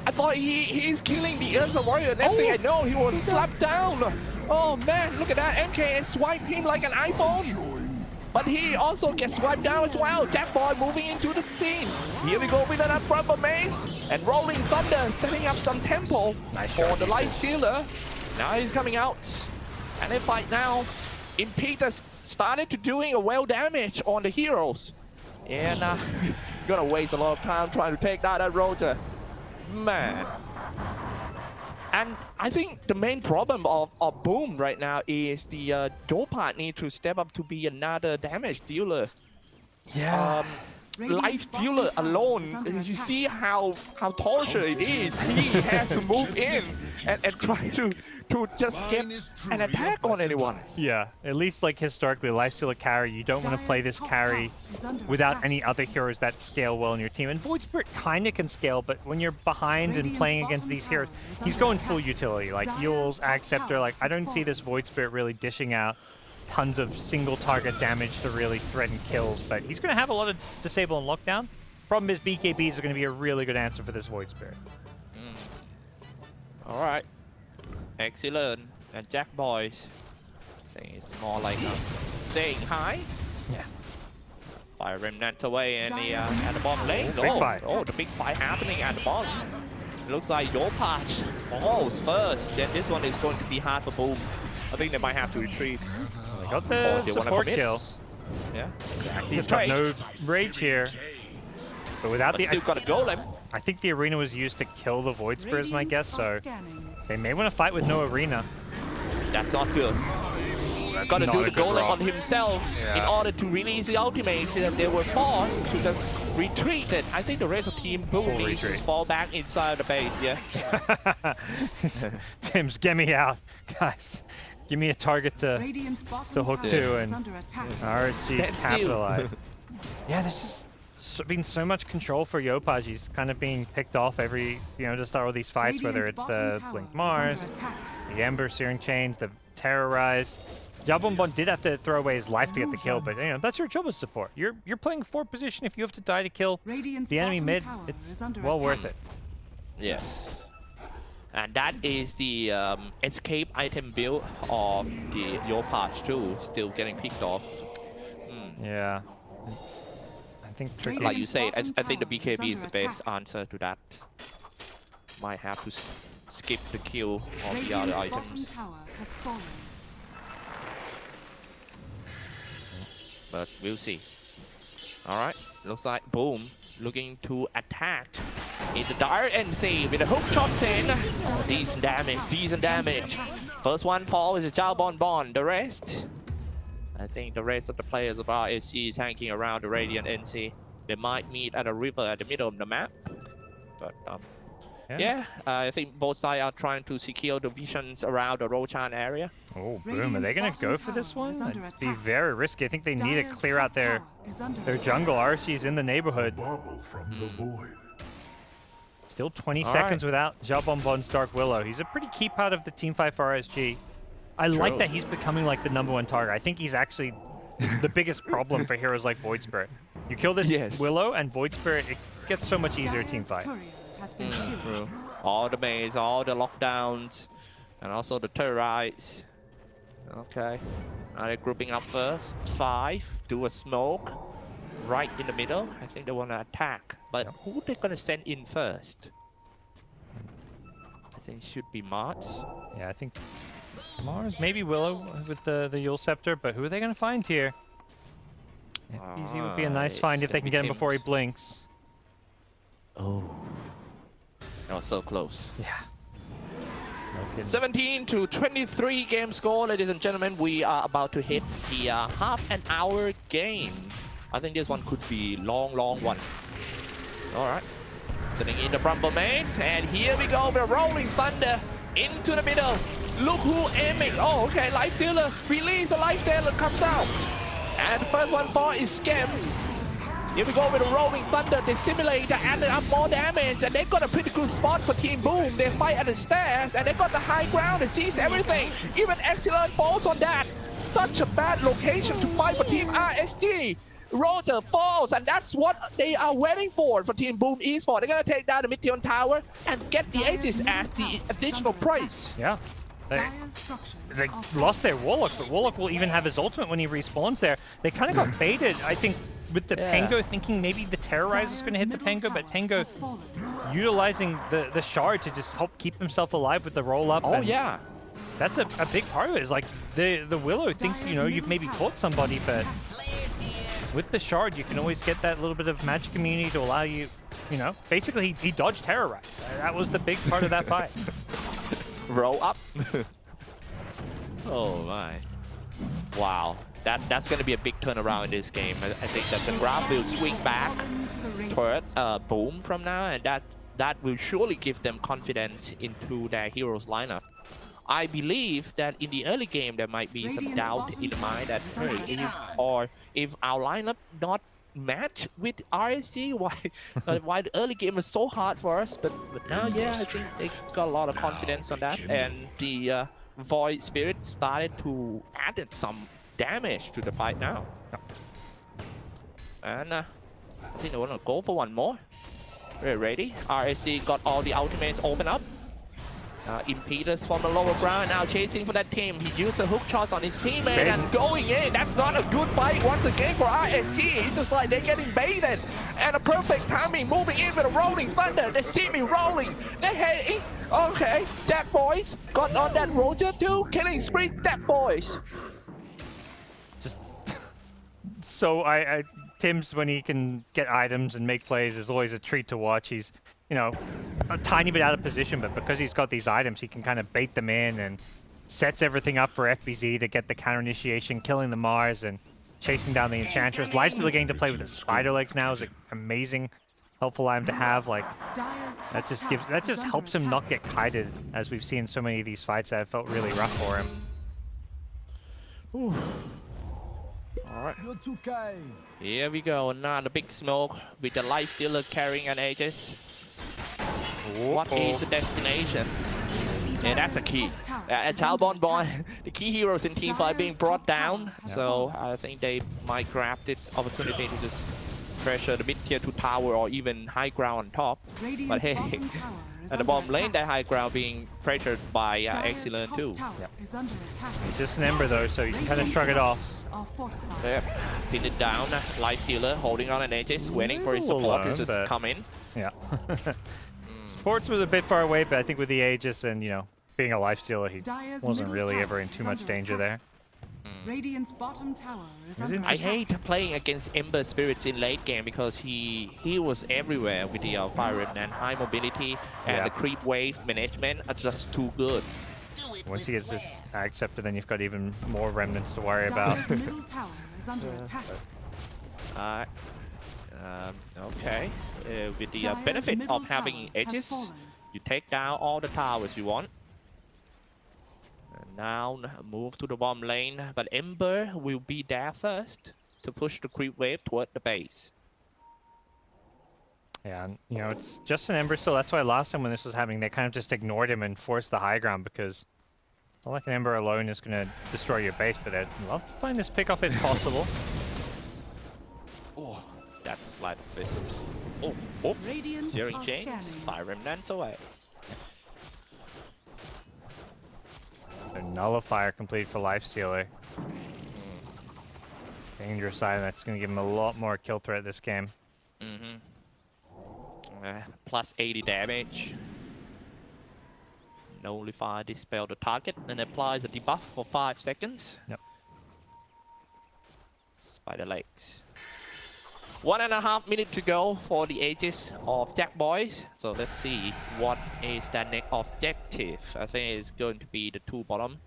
I thought he's killing the Ursa Warrior. Next thing I know, he was slapped down. Oh man, look at that. MK swiped him like an iPhone. But he also gets swiped down as well. Jackboy moving into the scene. Here we go with an Rubber Maze. And Rolling Thunder setting up some tempo for the Lifestealer. Now he's coming out. And they fight now. Impetus started to doing a well damage on the heroes. And gonna waste a lot of time trying to take that rotor. Man. And I think the main problem of Boom right now is the Dopart need to step up to be another damage dealer. Yeah. Life dealer alone, you see how torture it is. He has to move in and try to just get an attack on anyone. Yeah, at least like historically, Lifestealer carry, you don't want to play this carry without any other heroes that scale well in your team. And Void Spirit kind of can scale, but when you're behind and playing against these heroes, he's going full utility, like Yule's, Ag Scepter. Like, I don't see this Void Spirit really dishing out tons of single target damage to really threaten kills, but he's going to have a lot of disable and lockdown. Problem is BKBs are going to be a really good answer for this Void Spirit. All right. Excellent. And Jack Boys. I think it's more like saying hi. Yeah. Fire Remnant away and at the bottom lane. Big fight. Oh, the big fight happening at the bottom. Looks like your patch falls first. Then this one is going to be hard for Boom. I think they might have to retreat. They got the support kill. Yeah. He's got no rage here. But without the... still got a golem. I think the arena was used to kill the Void Spirit is my guess, so they may want to fight with no arena. That's not good. Got to do the golem on himself in order to release the ultimates. They were forced to just retreat it. I think the rest of Team Boom needs to fall back inside the base, yeah. Tim's, get me out. Guys, give me a target to hook to, and RSG capitalize. Yeah, there's just been so much control for Yopaj. He's kind of being picked off every, to start all these fights, whether it's the Blink Mars, the Ember Searing Chains, the Terrorize. Jabonbon did have to throw away his life to get the kill, but that's your job as support. You're playing forward position. If you have to die to kill the enemy mid, it's well worth it. Yes. And that is the escape item build of the Yopaj too, still getting picked off. Yeah. I think tricky. Like you said, I think the BKB is the best answer to that. Might have to skip the kill of the other items. But we'll see. Alright, looks like Boom looking to attack in the dire NC with a hook shot 10. Decent damage. First one falls is Jabonbon. The rest, I think the rest of the players of RSG is hanging around the Radiant NC. They might meet at a river at the middle of the map. But yeah, I think both sides are trying to secure the visions around the Rochan area. Oh, Boom, are they going to go for this one? That'd be very risky. I think they need to clear out their jungle. RSG's in the neighborhood. Still 20 All seconds right. without Xiaobonbon's Dark Willow. He's a pretty key part of the Team 5 for RSG. I like that he's becoming like the #1 target. I think he's actually the biggest problem for heroes like Void Spirit. You kill this Willow and Void Spirit, it gets so much easier Team 5. True. All the maze, all the lockdowns, and also the terrorites. Okay. Are they grouping up first? 5. Do a smoke. Right in the middle. I think they want to attack. But who they going to send in first? I think it should be Mars. Yeah, I think Mars, maybe Willow with the Yule Scepter, but who are they going to find here? FBZ would be a nice find if they can get him before he blinks. Oh. That was so close. Yeah. No kidding. 17 to 23 game score, ladies and gentlemen. We are about to hit the half an hour game. I think this one could be long one. All right. Sitting in the Rumble maze, and here we go. We're rolling Thunder into the middle. Look who aiming. Oh, okay. Life Dealer. Release. A Life Dealer comes out. And the first one for is Scams. Here we go with a Rolling Thunder. They simulate to add up more damage, and they got a pretty good spot for Team Boom. They fight at the stairs, and they got the high ground and sees everything. Even Excellent falls on that. Such a bad location to fight for Team RSG. Rotor falls, and that's what they are waiting for Team Boom Esports. They're gonna take down the Midtheon Tower and get the Aegis as the additional price. Yeah. They lost their Warlock, but Warlock will even have his ultimate when he respawns there. They kind of got baited, I think, with the Pengo, thinking maybe the Terrorizer is going to hit the Pengo, but Pengo utilizing the Shard to just help keep himself alive with the roll-up. Oh, yeah. That's a big part of it. Is like the Willow thinks, you know, you've maybe caught somebody, but with the Shard, you can always get that little bit of magic immunity to allow you, you know, basically he dodged Terrorize. That was the big part of that fight. Roll up. Oh my. Wow. That's going to be a big turnaround in this game. I think that the ground will swing back towards Boom from now, and that will surely give them confidence into their heroes lineup. I believe that in the early game there might be some doubt in the mind that if our lineup not match with RSG, why the early game was so hard for us, but now I think they got a lot of confidence on that, and the Void Spirit started to add some damage to the fight now. And I think they want to go for one more. We're ready. RSG got all the ultimates open up. Impeders from the lower ground now chasing for that team. He used a hook shot on his teammate and going in. That's not a good fight once again for RSG. It's just like they're getting baited. And a perfect timing moving in with a Rolling Thunder. They see me rolling. They hate. Okay, Jack Boys got on that Roger too. Killing spree, Jack Boys. Just so Tim's, when he can get items and make plays, is always a treat to watch. He's, you know, a tiny bit out of position, but because he's got these items, he can kind of bait them in and sets everything up for FBZ to get the counter initiation, killing the Mars and chasing down the Enchantress. Lifesteal getting to play with the spider legs now is an amazing, helpful item to have. Like that just helps him not get kited, as we've seen so many of these fights that have felt really rough for him. Ooh. All right. Here we go. Now the big smoke with the Life Dealer carrying an Aegis. What is the destination? And that's a key. Xiaobonbon, the key heroes in Team 5 being brought down. So I think they might grab this opportunity to just pressure the mid-tier 2 tower or even high ground on top. But hey, at the bottom lane, that high ground being pressured by Excellent too. He's just an Ember though, so you can kind of shrug it off. Yep. Pin it down. Life Dealer holding on an Aegis, waiting for his support to just come in. Yeah. Sports was a bit far away, but I think with the Aegis and, you know, being a lifestealer, he wasn't really ever in too much danger there. Radiant's bottom tower is under I attack. hate playing against Ember Spirits in late game because he was everywhere with the Fire Rift, and high mobility and the creep wave management are just too good. Once he gets this accepted, then you've got even more remnants to worry about. Dire's middle tower is under attack. Okay, with the benefit of having Aegis, you take down all the towers you want. And now move to the bottom lane, but Ember will be there first to push the creep wave toward the base. Yeah, and, you know, it's just an Ember still. That's why last time when this was happening, they kind of just ignored him and forced the high ground because it's not like an Ember alone is going to destroy your base, but they'd love to find this pick off if possible. Oh, that slide of fist. Oh, Searing Chains, 5 remnants away. So Nullifier complete for Lifestealer. Dangerous side, that's going to give him a lot more kill threat this game. Plus 80 damage. Nullify, dispel the target, and applies a debuff for 5 seconds. Yep. Spider legs. 1.5 minutes to go for the Aegis of Jack Boys. So let's see what is the next objective. I think it's going to be the 2 bottom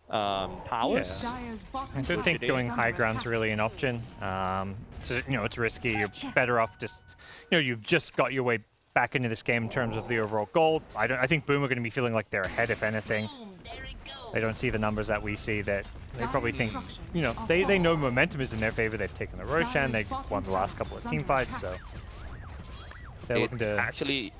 towers. Yeah. I don't think going high ground's really an option. So, you know, it's risky. You're better off just, you know, you've just got your way back into this game in terms of the overall goal. I think Boom are going to be feeling like they're ahead, if anything. They don't see the numbers that we see. That they probably think, you know, they know momentum is in their favor. They've taken the Roshan. They've won the last couple of team fights, so they're looking to actually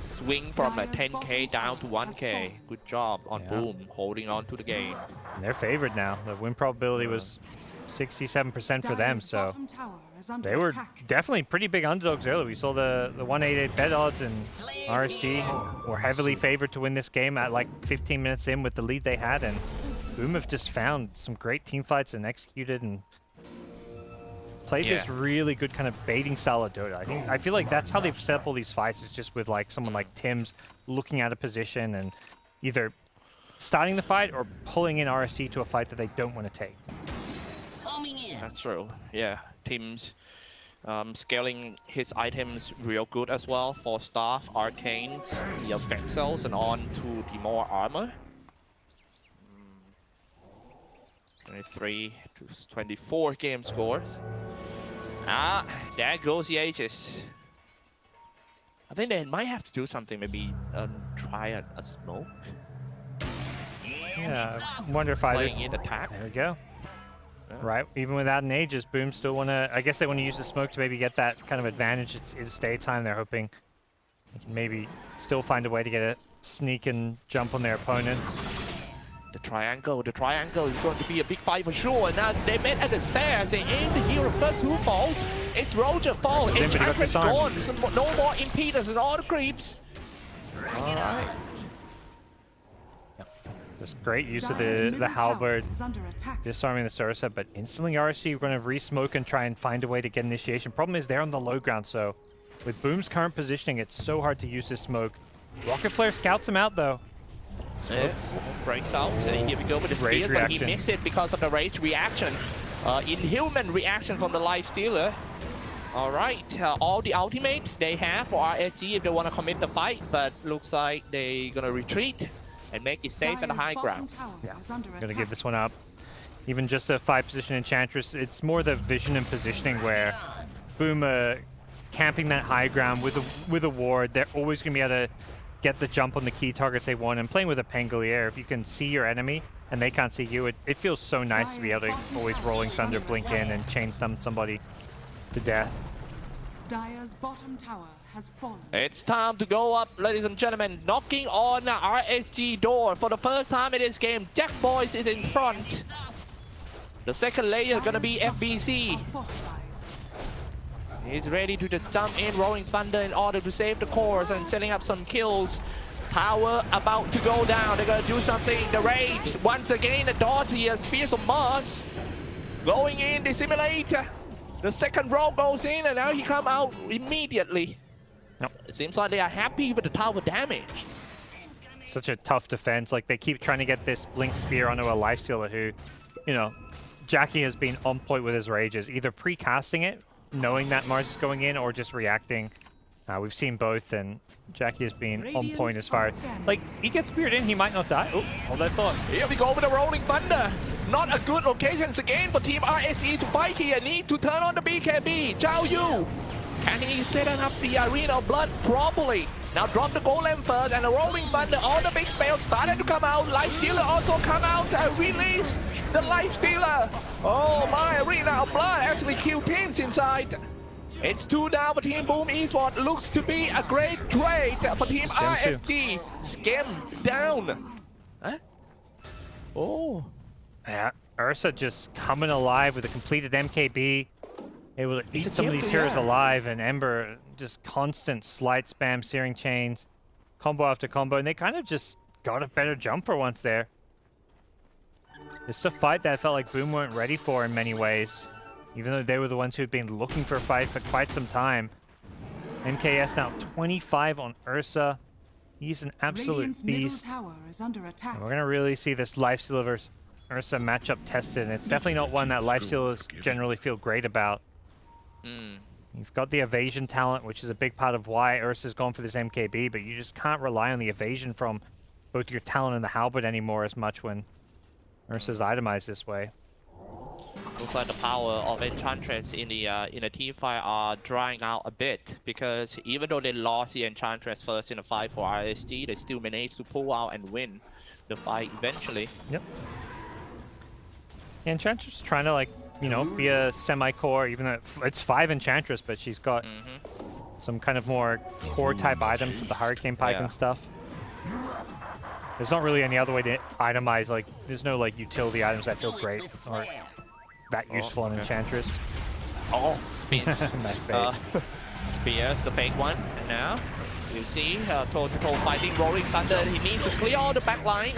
swing from like 10k down to 1k. Good job on Boom holding on to the game. And they're favored now. The win probability was 67% for them, so they were definitely pretty big underdogs earlier. We saw the 188 bet odds, and RSG were heavily favored to win this game at like 15 minutes in with the lead they had, and Boom have just found some great team fights and executed and played this really good kind of baiting style of Dota. I feel like that's how they've set up all these fights, is just with like someone like Tim's looking at a position and either starting the fight or pulling in RSG to a fight that they don't want to take. That's true. Yeah, Tim's scaling his items real good as well for Staff, Arcanes, the Vexels, and on to the more armor. 23 to 24 game scores. There goes the Aegis. I think they might have to do something, maybe try a smoke. Yeah, I wonder if playing in attack. There we go. Right, even without an Aegis, Boom still want to, I guess they want to use the smoke to maybe get that kind of advantage. It's stay time. They're hoping they can maybe still find a way to get a sneak and jump on their opponents. The triangle is going to be a big fight for sure. Now they met at the stairs. They aim the hero first. Who falls? It's Roger falls. It's Chakras gone. So no more impedance and all the creeps. All right. Just great use of the halberd, disarming the Sursa, but instantly RSG are going to re-smoke and try and find a way to get initiation. Problem is they're on the low ground, so with Boom's current positioning, it's so hard to use this smoke. Rocket Flare scouts him out, though. Breaks out, and here we go with the spears, but he missed it because of the rage reaction. Inhuman reaction from the Lifestealer. All right, all the ultimates they have for RSG if they want to commit the fight, but looks like they're going to retreat and make it safe at the high ground. Yeah, I'm gonna give this one up. Even just a 5-position Enchantress, it's more the vision and positioning where Boom camping that high ground with a ward. They're always gonna be able to get the jump on the key targets they want, and playing with a Pangolier, if you can see your enemy and they can't see you, it feels so nice to be able to always Rolling Thunder, blink in, and chain stun somebody to death. Dire's bottom tower has fallen. It's time to go up, ladies and gentlemen. Knocking on the RSG door for the first time in this game. Jack Boys is in front. The second layer is gonna be FBC. He's ready to just jump in, Rolling Thunder in order to save the cores and setting up some kills. Tower about to go down. They're gonna do something. The Rage once again. The Dottie, Spears of Mars going in. The Simulator. The second row goes in, and now he come out immediately. Nope. It seems like they are happy with the tower damage. Such a tough defense. Like, they keep trying to get this Blink Spear onto a Lifestealer who, you know, Jackie has been on point with his rages, either pre-casting it, knowing that Mars is going in, or just reacting. We've seen both, and Jackie has been on point as far as, like, he gets speared in, he might not die. Oh, hold that thought. Here we go with the Rolling Thunder. Not a good location again for Team RSG to fight here. Need to turn on the BKB. Zhao Yu. Can he set up the Arena of Blood properly? Now drop the Golem first, and the Rolling Thunder, all the big spells started to come out. Lifestealer also come out and release the Lifestealer. Oh my, Arena of Blood actually killed teams inside. It's 2 down for Team Boom Esports. Looks to be a great trade for Team RSG. Skim down. Huh? Oh. Yeah, Ursa just coming alive with a completed MKB. Able to eat some of these heroes alive, and Ember just constant slide spam, searing chains, combo after combo, and they kind of just got a better jumper once there. It's a fight that I felt like Boom weren't ready for in many ways, even though they were the ones who had been looking for a fight for quite some time. MKS now 25 on Ursa. He's an absolute beast. And we're going to really see this Lifestealer versus Ursa matchup tested, and it's definitely not one that Lifestealers generally feel great about. You've got the evasion talent, which is a big part of why Ursa's gone for this MKB, but you just can't rely on the evasion from both your talent and the halberd anymore as much when Ursa's itemized this way. Looks like the power of Enchantress in the team fight are drying out a bit, because even though they lost the Enchantress first in the fight for RSG, they still managed to pull out and win the fight eventually. Yep. Yeah, Enchantress is trying to, like, you know, be a semi-core, even though it's 5 Enchantress, but she's got some kind of more core type items with the Hurricane Pike and stuff. There's not really any other way to itemize, like, there's no, like, utility items that feel great or that useful in Enchantress. Oh, spin. Nice bait. Spears, the fake one. And now, you see, Total fighting Rolling Thunder. He needs to clear all the back line.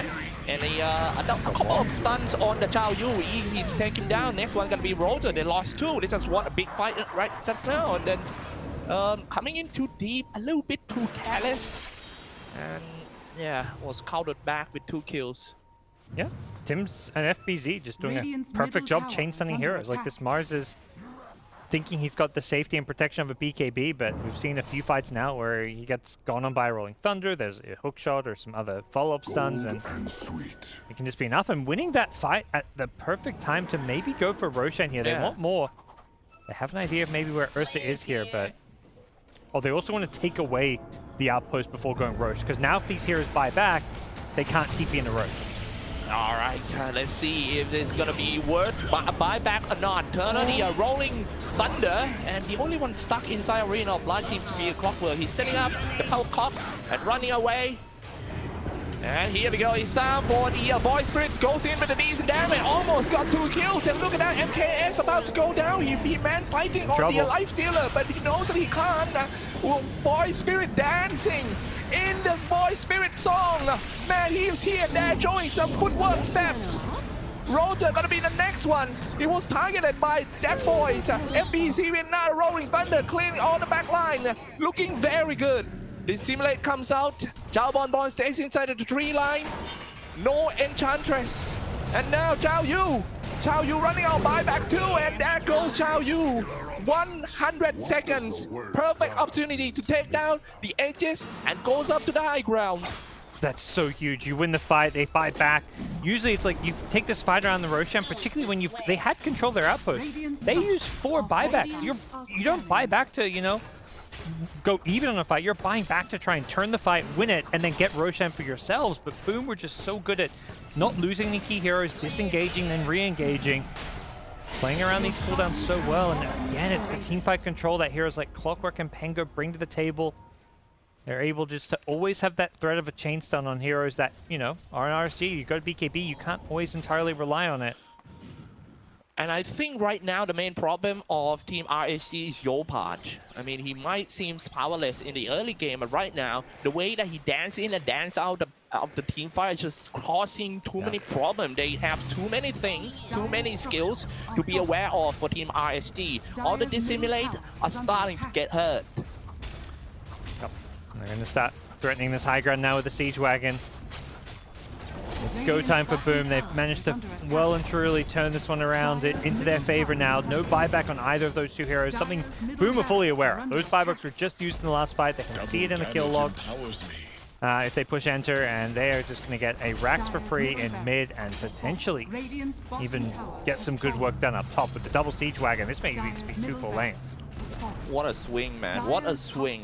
And a couple of stuns on the Zhao Yu. Easy to take him down. Next one gonna be Roger. They lost 2. This is what a big fight right just now. And then coming in too deep, a little bit too careless. And yeah, was countered back with 2 kills. Yeah, Tim's and FBZ just doing a perfect job chain stunning heroes. Like, this Mars is thinking he's got the safety and protection of a BKB, but we've seen a few fights now where he gets gone on by a Rolling Thunder, there's a hook shot or some other follow-up stuns, and it can just be enough. And winning that fight at the perfect time to maybe go for Roshan here. They want more. They have an idea of maybe where Ursa is here, but... Oh, they also want to take away the outpost before going Roche, because now if these heroes buy back, they can't TP into Roche. All right, let's see if it's gonna be worth buyback or not. Turn on the Rolling Thunder, and the only one stuck inside Arena of Blood seems to be a Clockwork. He's setting up the power clocks and running away. And here we go, it's time for the Void Spirit, goes in with a decent damage, almost got 2 kills, and look at that, MKS about to go down. He man fighting on the Lifestealer, but he knows that he can't. Void Spirit dancing in the Void Spirit song. Man, he's here and there showing some footwork steps. Roger gonna be the next one. He was targeted by Dead Boys. FBC with now Rolling Thunder, clearing all the back line, looking very good. The Simulate comes out. Zhao Bonbon stays inside of the tree line. No Enchantress. And now Zhao Yu. Zhao Yu running out buyback too. And there goes Zhao Yu. 100 seconds. Perfect opportunity to take down the edges and goes up to the high ground. That's so huge. You win the fight, they buy back. Usually it's like you take this fight around the Roshan, particularly when they had control of their outpost. They use 4 buybacks. You don't buy back to, you know, go even on a fight. You're buying back to try and turn the fight, win it, and then get Roshan for yourselves. But Boom were just so good at not losing any key heroes, disengaging, then re-engaging, playing around these cooldowns so well. And again, it's the teamfight control that heroes like Clockwork and Pengo bring to the table. They're able just to always have that threat of a chain stun on heroes that, you know, are an RSG. You go to BKB, you can't always entirely rely on it. And I think right now the main problem of Team RSG is Yopaj. I mean, he might seem powerless in the early game, but right now, the way that he dances in and dances out of the team fight is just causing too many problems. They have too many things, too many skills to be aware of for Team RSG. All the Dissimulate are starting to get hurt. They're going to start threatening this high ground now with the Siege Wagon. It's go time for Boom. They've managed to well and truly turn this one around into their favor now. No buyback on either of those 2 heroes. Something Boom are fully aware of. Those buybacks were just used in the last fight. They can see it in the kill log. If they push enter, and they are just going to get a Rax for free in mid and potentially even get some good work done up top with the double Siege Wagon. This may even be 2 full lanes. What a swing, man. What a swing.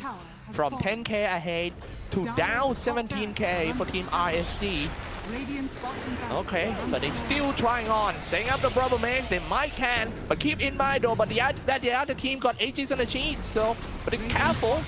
From 10k ahead to down 17k for Team RSG. Radiant's bottom barracks Okay, are but they're still trying on. Setting up the Bravo Maze, they might can. But keep in mind though, but the other team got ages and a cheat, so be careful.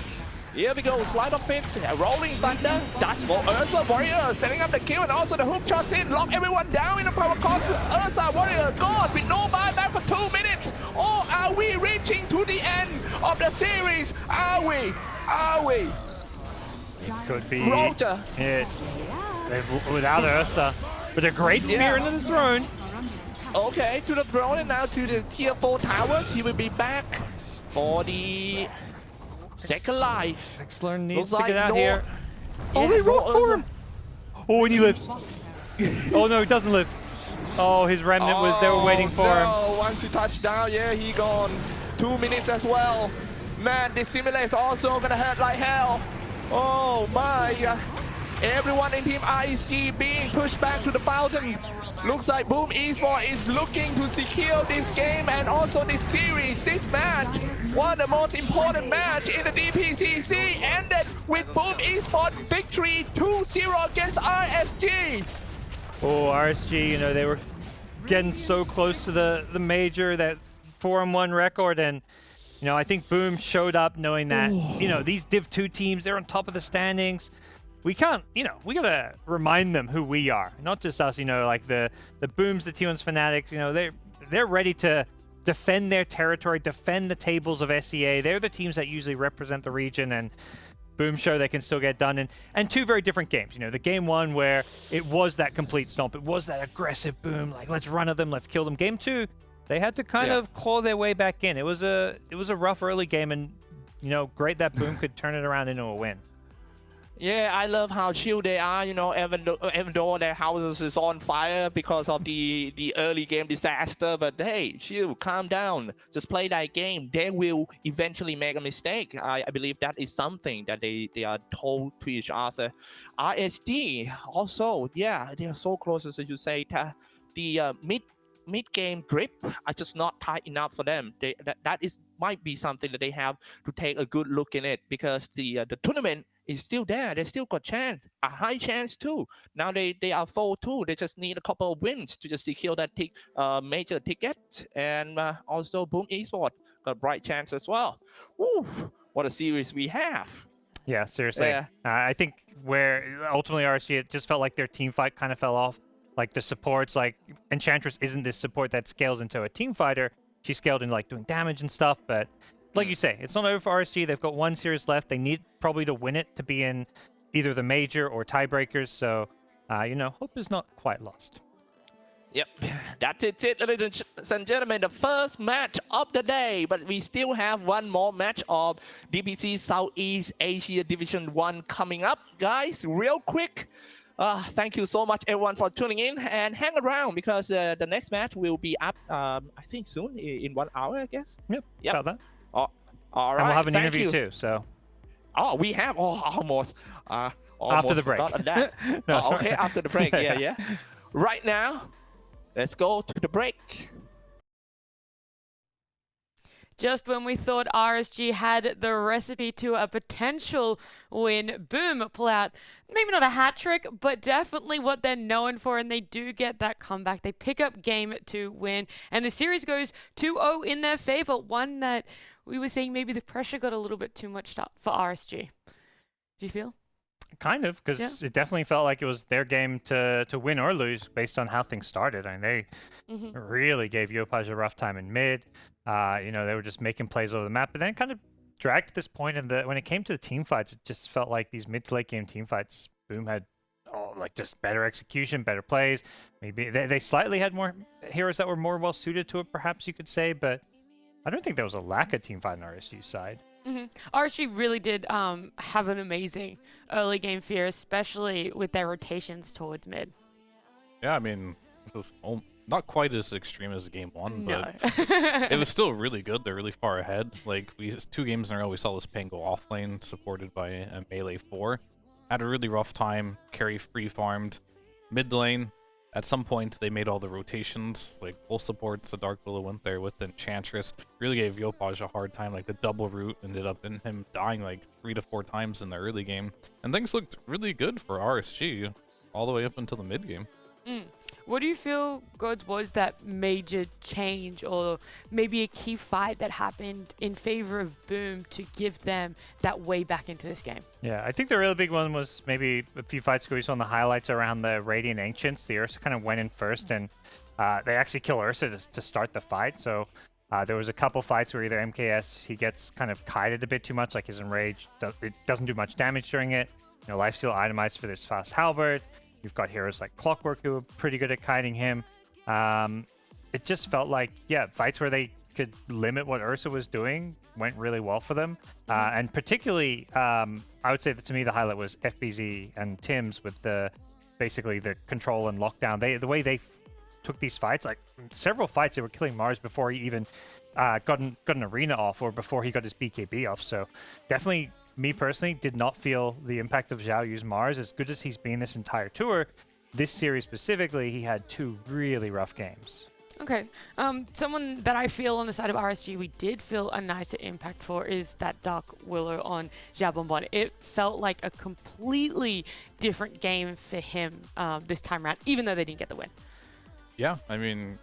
Here we go, slide of fits, rolling thunder, touch for Ursa Warrior, setting up the kill and also the hook shots in, lock everyone down in the power cost. Ursa Warrior gone with no buyback for 2 minutes. Or are we reaching to the end of the series? Are we? Are we? Could be Roger. it. Without Ursa, but a great spear into the throne. Okay, to the throne and now to the tier 4 towers. He will be back for the second life. Xyclopz needs Looks to get like out no- here. Yeah, Oh, they rolled no for Ursa. him. Oh, and he lives. Oh no, he doesn't live. Oh, his remnant was. They were waiting for him. Oh, once he touched down, yeah, he gone. 2 minutes as well. Man, this simulator is also gonna hurt like hell. Oh my. Everyone in Team RSG being pushed back to the fountain. Looks like Boom Esports is looking to secure this game and also this series, this match. One of the most important match in the DPCC ended with Boom Esports victory 2-0 against RSG. Oh, RSG, you know, they were getting so close to the major, that 4-1 record, and you know, I think Boom showed up knowing that, you know, these Div 2 teams, they're on top of the standings. We can't, you know, we gotta remind them who we are, not just us, you know, like the Booms, the T1's Fanatics, you know, they're ready to defend their territory, defend the tables of SEA. They're the teams that usually represent the region, and Boom show they can still get done. And two very different games. You know, the game one where it was that complete stomp, it was that aggressive Boom, like let's run at them, let's kill them. Game two, they had to kind of claw their way back in. It was a rough early game, and you know, great that Boom could turn it around into a win. Yeah, I love how chill they are, you know, even though their houses is on fire because of the early game disaster. But hey, chill, calm down, just play that game. They will eventually make a mistake. I believe that is something that they are told to each other. RSG also, yeah, they are so close, as you say. The mid game grip are just not tight enough for them. That might be something that they have to take a good look in it, because the tournament is still there. They still got chance, a high chance too. Now they are 4-2. They just need a couple of wins to just secure that major ticket. And also Boom Esports got a bright chance as well. Woo, what a series we have. Yeah, seriously. Yeah. I think where ultimately RSG, it just felt like their team fight kind of fell off. Like the supports, like Enchantress isn't this support that scales into a team fighter. She scaled into like doing damage and stuff, but like you say, it's not over for RSG. They've got one series left. They need probably to win it to be in either the major or tiebreakers. So, you know, hope is not quite lost. Yep, that is it, ladies and gentlemen. The first match of the day, but we still have one more match of DPC Southeast Asia Division 1 coming up. Guys, real quick, thank you so much everyone for tuning in, and hang around because the next match will be up, I think soon, in 1 hour, I guess. Yep, about that. Oh, all right, And we'll have an thank interview you. too, so. Oh, we have, almost After the break. forgot on that. No, Okay, after the break, yeah. Right now, let's go to the break. Just when we thought RSG had the recipe to a potential win, Boom pull out maybe not a hat trick, but definitely what they're known for, and they do get that comeback. They pick up game to win, and the series goes 2-0 in their favor. One that we were saying maybe the pressure got a little bit too much for RSG. Do you feel? Kind of, because it definitely felt like it was their game to win or lose based on how things started. I mean, they really gave Yopaj a rough time in mid. You know, they were just making plays over the map, but then it kind of dragged to this point. And when it came to the team fights, it just felt like these mid to late game team fights, Boom had like just better execution, better plays. Maybe they slightly had more heroes that were more well suited to it, perhaps you could say, but I don't think there was a lack of team fight on RSG's side. RSG really did have an amazing early game fear, especially with their rotations towards mid. Yeah, I mean, it was not quite as extreme as game one, No. but it was still really good. They're really far ahead. Like, 2 games in a row, we saw this Pan go off lane, supported by a melee 4. Had a really rough time, carry free farmed. Mid lane, at some point, they made all the rotations, like full supports. The Dark Willow went there with the Enchantress. Really gave Yopaj a hard time. Like, the double root ended up in him dying like 3 to 4 times in the early game. And things looked really good for RSG. all the way up until the mid game. What do you feel, GoDz, was that major change or maybe a key fight that happened in favor of Boom to give them that way back into this game? Yeah, I think the really big one was maybe a few fights ago we saw on the highlights around the Radiant Ancients. The Ursa kind of went in first, and they actually kill Ursa to start the fight. So there was a couple fights where either MKS, he gets kind of kited a bit too much, like his Enrage, it doesn't do much damage during it. You know, lifesteal itemized for this fast halberd. You've got heroes like Clockwork who are pretty good at kiting him. It just felt like, yeah, fights where they could limit what Ursa was doing went really well for them. And particularly, I would say that to me the highlight was FBZ and Tim's with basically the control and lockdown. The way they took these fights, like several fights, they were killing Mars before he even got an arena off or before he got his BKB off. So definitely, me personally, did not feel the impact of Zhao Yu's Mars. As good as he's been this entire tour, this series specifically, he had 2 really rough games. Okay. Someone that I feel on the side of RSG we did feel a nicer impact for is that Dark Willow on Zhao Bonbon. It felt like a completely different game for him this time around, even though they didn't get the win. Yeah, I mean,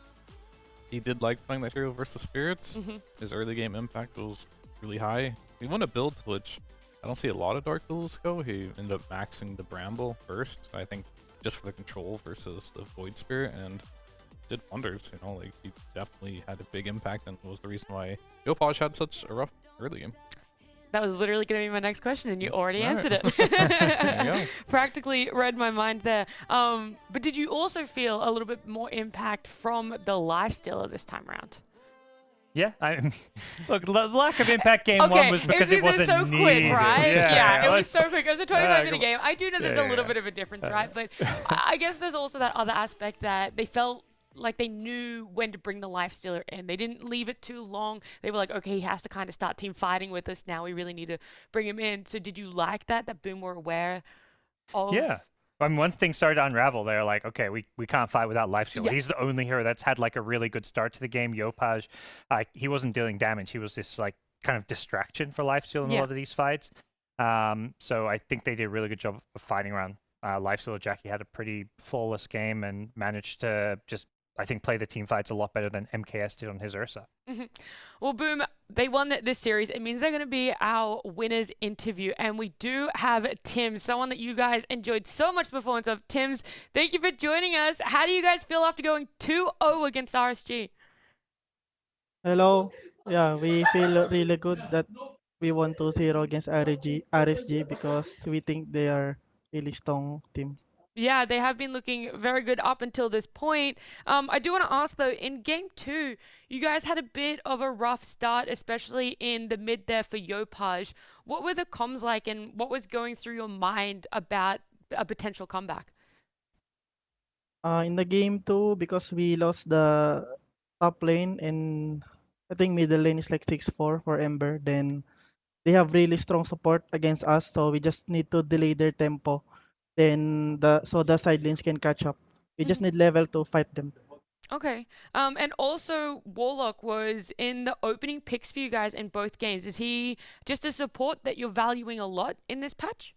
he did like playing that hero versus Spirits. His early game impact was really high. He won a build which I don't see a lot of Dark Willows go. He ended up maxing the Bramble first, I think, just for the control versus the Void Spirit, and did wonders. You know, like he definitely had a big impact, and was the reason why Yopaj had such a rough early game. That was literally going to be my next question, and you already answered it. There you go. Practically read my mind there. But did you also feel a little bit more impact from the lifestealer this time around? Yeah, look, the lack of impact game 1 was because it wasn't so needed. quick, right? Yeah, it was so quick. It was a 25-minute game. I do know there's a little yeah. bit of a difference, right? But I guess there's also that other aspect that they felt like they knew when to bring the lifestealer in. They didn't leave it too long. They were like, okay, he has to kind of start team fighting with us now. We really need to bring him in. So did you like that Boom were aware of? Yeah. I mean, once things started to unravel, they're like, okay, we can't fight without lifesteal. Yeah. He's the only hero that's had like a really good start to the game. Yopaj, he wasn't dealing damage. He was this like kind of distraction for lifesteal in a lot of these fights. So I think they did a really good job of fighting around lifesteal. Jackie had a pretty flawless game and managed to just, I think, play the team fights a lot better than MKS did on his Ursa. Well, Boom, they won this series. It means they're going to be our winners interview. And we do have Tim, someone that you guys enjoyed so much the performance of. Tims, thank you for joining us. How do you guys feel after going 2-0 against RSG? Hello. Yeah, we feel really good that we won 2-0 against RSG because we think they are really strong team. Yeah, they have been looking very good up until this point. I do want to ask, though, in Game 2, you guys had a bit of a rough start, especially in the mid there for Yopaj. What were the comms like, and what was going through your mind about a potential comeback? In the Game 2, because we lost the top lane, and I think middle lane is like 6-4 for Ember, then they have really strong support against us, so we just need to delay their tempo. Then the side lanes can catch up. We just need level to fight them. Okay. And also, Warlock was in the opening picks for you guys in both games. Is he just a support that you're valuing a lot in this patch?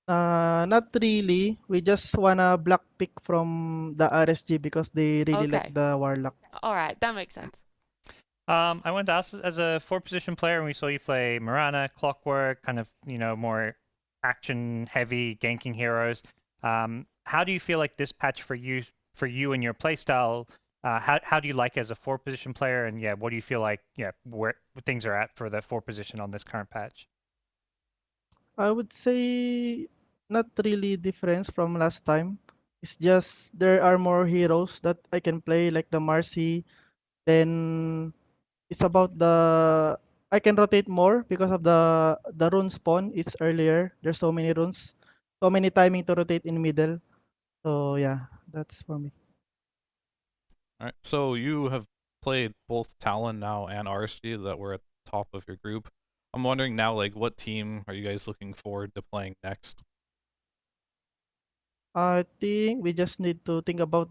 Not really. We just wanna block pick from the RSG because they really like the Warlock. All right, that makes sense. I wanted to ask, as a 4-position player, and we saw you play Mirana, Clockwork, kind of, more action-heavy ganking heroes. How do you feel like this patch for you and your playstyle? How do you like as a 4-position player? And yeah, what do you feel like? Yeah, where things are at for the 4-position on this current patch? I would say not really difference from last time. It's just there are more heroes that I can play, like the Marcy. Then it's about I can rotate more because of the rune spawn. It's earlier. There's so many runes, so many timing to rotate in middle. So yeah, that's for me. All right. So you have played both Talon now and RSG that were at the top of your group. I'm wondering now, like, what team are you guys looking forward to playing next? I think we just need to think about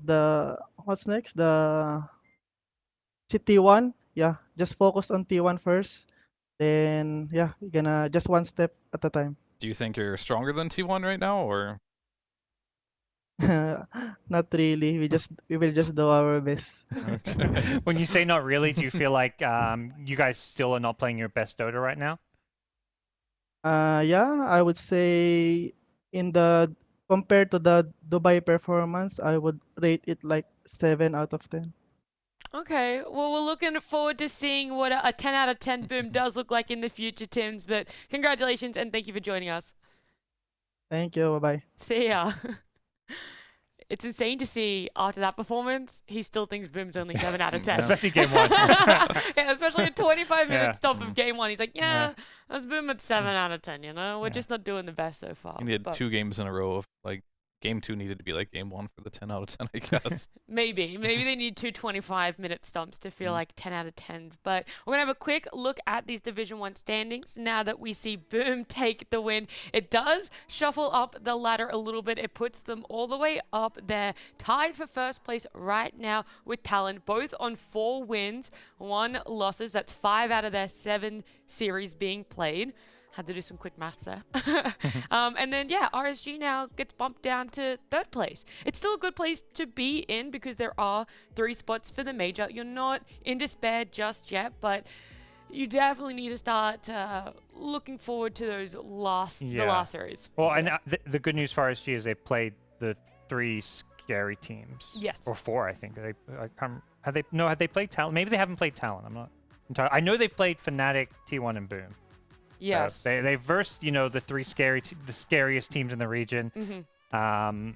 what's next. T1. Yeah, just focus on T1 first. Then yeah, we're gonna just one step at a time. Do you think you're stronger than T1 right now, or? Not really. We will just do our best. Okay. When you say not really, do you feel like you guys still are not playing your best Dota right now? Yeah, I would say in the compared to the Dubai performance, I would rate it like 7 out of 10. Okay, well, we're looking forward to seeing what a 10 out of 10 Boom does look like in the future, Tims. But congratulations and thank you for joining us. Thank you. Bye bye. See ya. It's insane to see after that performance, he still thinks Boom's only 7 out of 10. Especially game 1. Yeah, especially a 25-minute Yeah. stop of game 1. He's like, yeah, Yeah. that's Boom at 7 out of 10, you know? We're Yeah. just not doing the best so far. He needed But 2 games in a row of like game 2 needed to be like game 1 for the 10 out of 10, I guess. Maybe they need 2 25-minute stumps to feel Mm. like 10 out of 10. But we're going to have a quick look at these Division 1 standings now that we see Boom take the win. It does shuffle up the ladder a little bit. It puts them all the way up there, tied for first place right now with Talon, both on 4 wins, 1 losses. That's 5 out of their 7 series being played. Had to do some quick maths there. And then, yeah, RSG now gets bumped down to 3rd place. It's still a good place to be in because there are 3 spots for the major. You're not in despair just yet, but you definitely need to start looking forward to those the last series. Well, and the good news for RSG is they played the 3 scary teams. Yes. Or 4, I think. Have they played Talon? Maybe they haven't played Talon. I'm not entirely. I know they've played Fnatic, T1, and Boom. Yes. So they versed, the 3 the scariest teams in the region. Mm-hmm.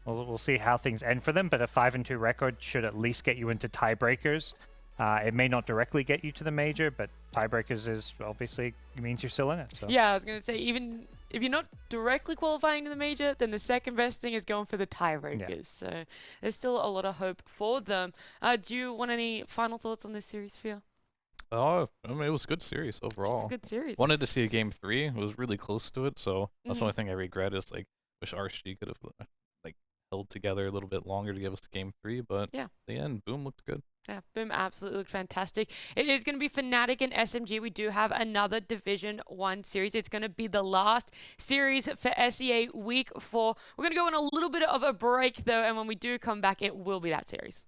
We'll see how things end for them, but a 5-2 record should at least get you into tiebreakers. It may not directly get you to the major, but tiebreakers is obviously means you're still in it. So. Yeah, I was going to say, even if you're not directly qualifying to the major, then the second best thing is going for the tiebreakers. Yeah. So there's still a lot of hope for them. Do you want any final thoughts on this series, Phil? Oh, I mean, it was a good series Just overall. a good series. Wanted to see a game 3. It was really close to it, so that's the Mhm. only thing I regret is like wish RSG could have like held together a little bit longer to give us game 3, but Yeah. at the end, Boom looked good. Yeah, Boom absolutely looked fantastic. It is going to be Fnatic and SMG. We do have another Division 1 series. It's going to be the last series for SEA Week 4. We're going to go on a little bit of a break, though, and when we do come back, it will be that series.